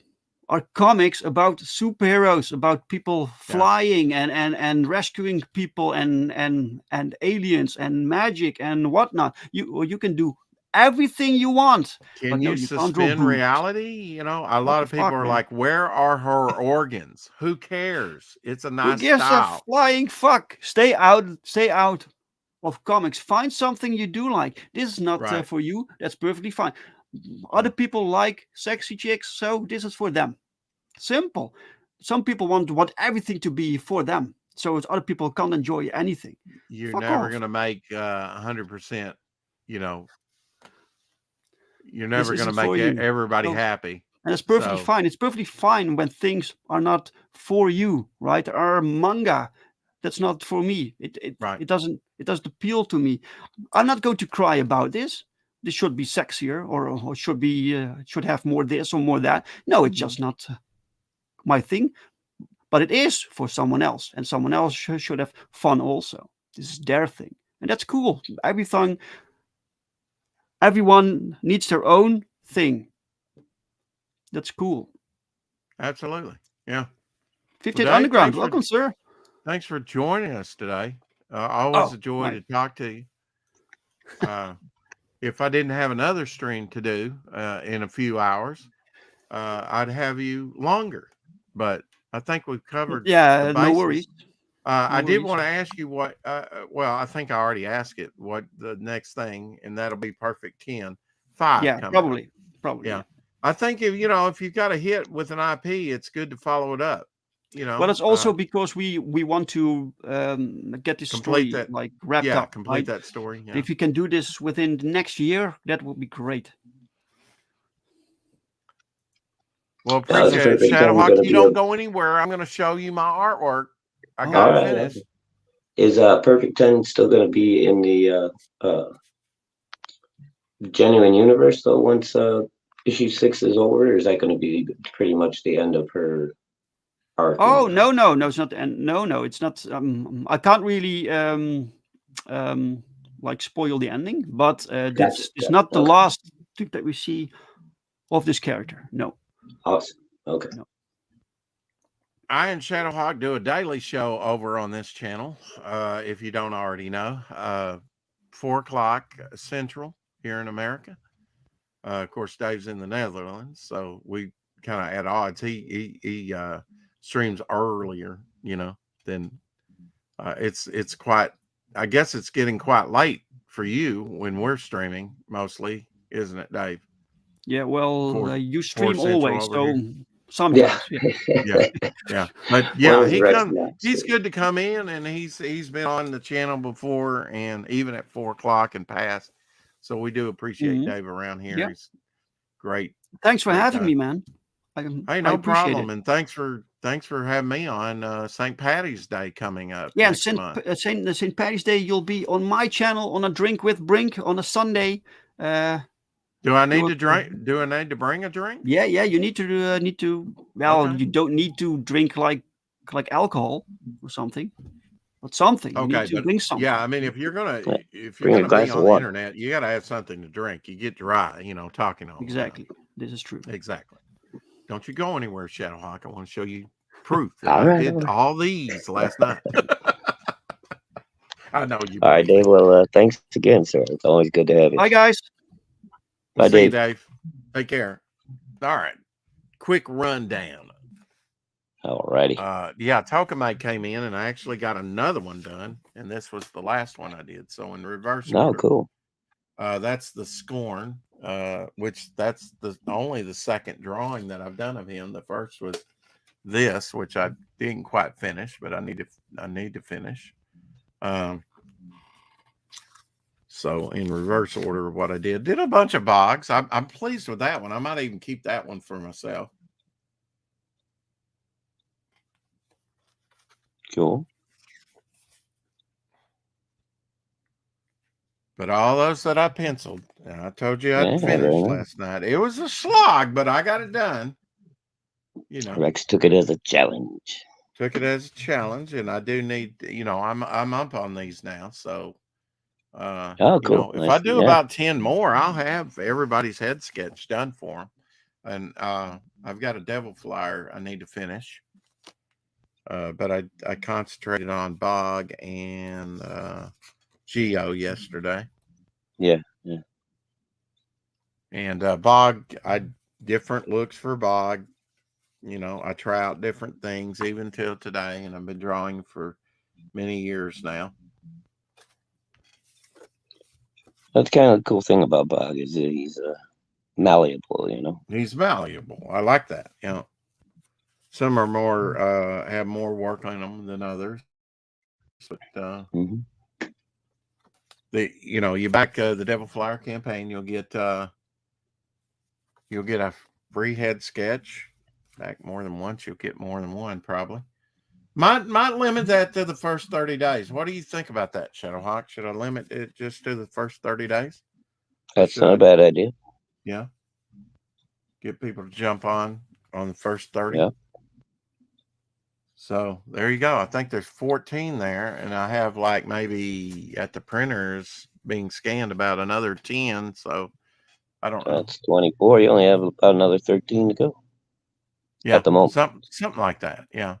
are comics about superheroes, about people yeah, flying and rescuing people and aliens and magic and whatnot. You can do everything you want. Can But no, you you can't draw suspend boobs. reality? You know, a What lot the of people fuck, are man? like, where are her organs? Who cares? It's a Who nice gives a style. flying fuck? Stay out of comics. Find something you do like. This is not Right. for you. That's perfectly fine. Other Yeah. people like sexy chicks, so this is for them. Simple. Some people want everything to be for them, so it's other people can't enjoy anything. You're Fuck never off. going to make 100%, you know, you're This never going to isn't for make you. everybody So, happy. and it's perfectly So, fine. It's perfectly fine when things are not for you, right? There are manga that's not for me. right. It doesn't appeal to me. I'm not going to cry about this. This should be sexier, or should have more this or more that. No, it's just not my thing. But it is for someone else, and someone else should have fun also. This is their thing, and that's cool. Everyone needs their own thing. That's cool. Absolutely. Yeah. Well, 58 Dave, Underground, welcome, sir. thanks for joining us today. Always Oh, a joy my. to talk to you. If I didn't have another stream to do in a few hours, I'd have you longer. But I think we've covered the Yeah, no bases. worries. I No did worries. want to ask you what, well, I think I already asked it, what the next thing, and that'll be Perfect 10, 5 Yeah, coming up. probably. Yeah. Yeah. I think if you've got a hit with an IP, it's good to follow it up, Well, it's also because we want to get this complete story that. like wrapped Yeah. up, Complete right? that story. And Yeah. if we can do this within the next year, that would be great. Well, Is appreciate it. Perfect 10 Shadowhawk, going to you be don't go anywhere. I'm going to show you my artwork. I Oh, got all to right? nice. finish. Okay. Is Perfect 10 still going to be in the genuine universe though? Once issue 6 is over, or is that going to be pretty much the end of her arc in Oh, there? no, it's not. And no, it's not. I can't really um, like spoil the ending, but Gotcha. this is Gotcha. not the Okay. last thing that we see of this character. No, Awesome. Okay. no. I and Shadowhawk do a daily show over on this channel. If you don't already know, 4 o'clock Central here in America. Of course, Dave's in the Netherlands, so we kind of at odds. He streams earlier, than it's quite. I guess it's getting quite late for you when we're streaming, mostly, isn't it, Dave? Yeah, well, Four you four stream Central always, over so here. Yeah. sometimes, yeah. Yeah, yeah, but One yeah, of the rest not. he's good to come in, and he's been on the channel before, and even at 4 o'clock and past. So we do appreciate Hmm. Dave around here. Yeah. He's great, Thanks for great having guy. me, man. Hey, I no appreciate problem, it. and thanks for having me on St. Patty's Day coming up Yeah, and next month. Saint Patty's Day, you'll be on my channel on a drink with Brink on a Sunday. Uh, Do I need do to a, drink? Do I need to bring a drink? yeah, you need to. Well, Okay, you don't need to drink like alcohol or something, but something. You need okay, to but bring yeah, something. I mean, Yeah. if you're Bring a gonna be glass of on the water. internet, you got to have something to drink. You get dry, talking all the time. Exactly. This is true. Exactly. Don't you go anywhere, Shadowhawk. I want to show you proof that All I right. All did right. all these last night. I know you All right, believe Dave. me. Well, thanks again, sir. It's always good to have you. Bye, guys. We'll Bye, see you, Dave. Dave. Take care. All right. Quick rundown. All righty. Yeah, Tokamai came in, and I actually got another one done, and this was the last one I did. So in reverse Oh, order, cool. that's the Scorn, which that's only the second drawing that I've done of him. The first was this, which I didn't quite finish, but I need to finish. So in reverse order of what I did a bunch of bogs. I'm pleased with that one. I might even keep that one for myself. Cool. But all those that I penciled, and I told you I'd Yeah, very finish nice. last night. It was a slog, but I got it done. Rex took it as a challenge. Took it as a challenge, and I do need, I'm up on these now. So, Oh, cool. if I Nice. do Yeah. about 10 more, I'll have everybody's head sketch done for them. And I've got a devil flyer I need to finish. But I concentrated on Bog and Geo yesterday. Yeah. Yeah. And bog, different looks for bog. I try out different things even till today, and I've been drawing for many years now. That's kind of the cool thing about Bog is that he's malleable. He's valuable. I like that. Some are more have more work on them than others, but Mm-hmm. you back the Devil Flower campaign, you'll get a free head sketch. Back more than once, you'll get more than one probably. Might limit that to the first 30 days. What do you think about that, Shadowhawk? Should I limit it just to the first 30 days? That's not a bad idea. Yeah. Get people to jump on the first 30. Yeah. So there you go. I think there's 14 there, and I have like maybe at the printers being scanned about another 10. So I don't know. That's 24. You only have about another 13 to go. Yeah, at the moment. Something like that. Yeah.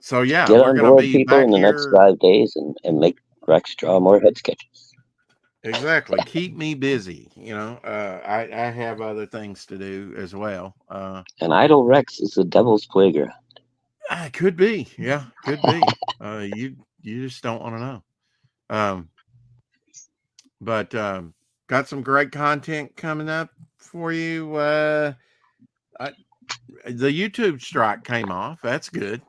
So yeah, Get we're on gonna board, be people, back in the next here. 5 days and make Rex draw more head sketches. Exactly. Keep me busy. I have other things to do as well. An idle Rex is the devil's playground. It could be. Yeah, could be. You just don't want to know. But got some great content coming up for you. The YouTube strike came off. That's good.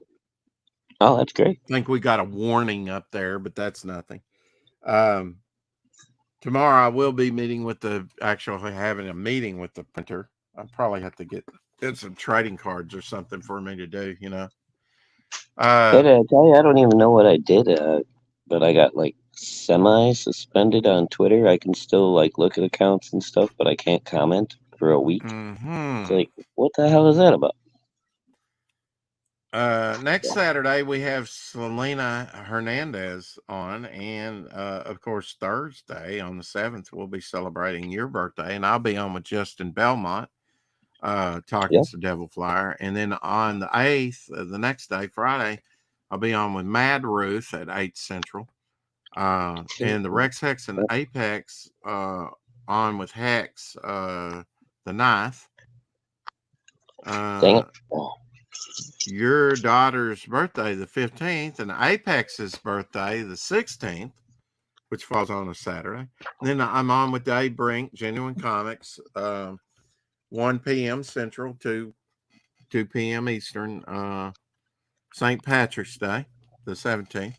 Oh, that's great. I think we got a warning up there, but that's nothing. Tomorrow I will be having a meeting with the printer. I probably have to get some trading cards or something for me to do. I tell you, I don't even know what I did, but I got like semi-suspended on Twitter. I can still like look at accounts and stuff, but I can't comment for a week. It's like, what the hell is that about? Next Saturday we have Selena Hernandez on, and of course Thursday on the 7th we'll be celebrating your birthday, and I'll be on with Justin Belmont, talking to Devil Flyer, and then on the 8th, the next day, Friday, I'll be on with Mad Ruth at 8 Central, and the Rex Hex and Apex on with Hex the 9th. Dang it. Your daughter's birthday, the 15th, and Apex's birthday, the 16th, which falls on a Saturday. And then I'm on with Dave Brink, Genuine Comics, 1 p.m. Central to 2 p.m. Eastern, St. Patrick's Day, the 17th.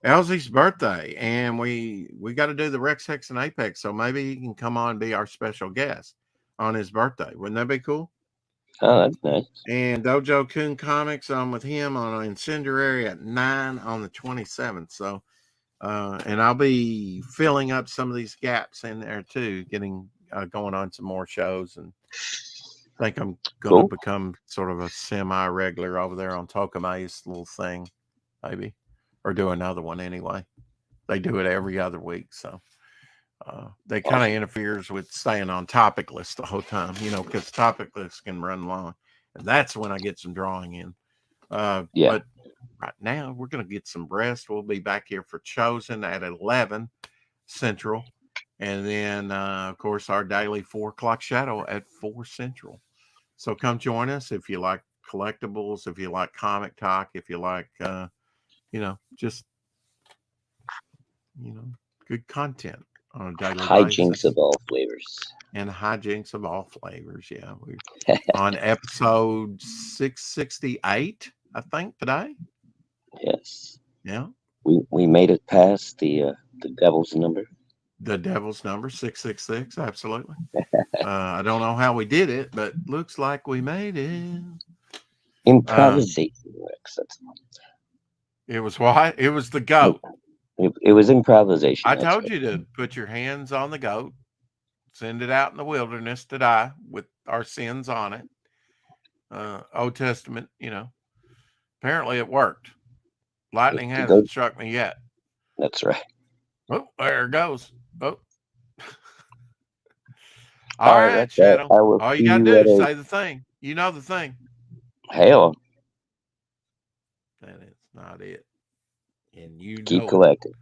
Elsie's birthday, and we got to do the Rex Hex and Apex, so maybe he can come on and be our special guest on his birthday. Wouldn't that be cool? Oh, that's nice. And Dojo Coon Comics, I'm with him on Incendiary at 9 on the 27th. So, and I'll be filling up some of these gaps in there too, getting going on some more shows, and I think I'm going to become sort of a semi-regular over there on Tokame's little thing, maybe, or do another one anyway. They do it every other week, so they kind of interferes with staying on topic list the whole time, because topic lists can run long, and that's when I get some drawing in. But right now we're going to get some rest. We'll be back here for Chosen at 11 Central, and then of course our daily 4:00 shadow at 4 Central. So come join us if you like collectibles, if you like comic talk, if you like just good content on a daily hijinks basis. of all flavors. And hijinks of all flavors. Yeah, we're on episode 668, I think, today. Yes. Yeah. We made it past the devil's number. The devil's number 666. Absolutely. I don't know how we did it, but looks like we made it. Improvisation, Rex. It was what? It was the goat. It was improvisation. I told you to put your hands on the goat, send it out in the wilderness to die with our sins on it. Old Testament, apparently it worked. Lightning hasn't struck me yet. That's right. Oh, there it goes. Oh. All right, Shadow. All you got to do is say the thing. You know the thing. Hell. That is not it. And you keep collecting.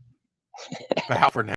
Bow for now.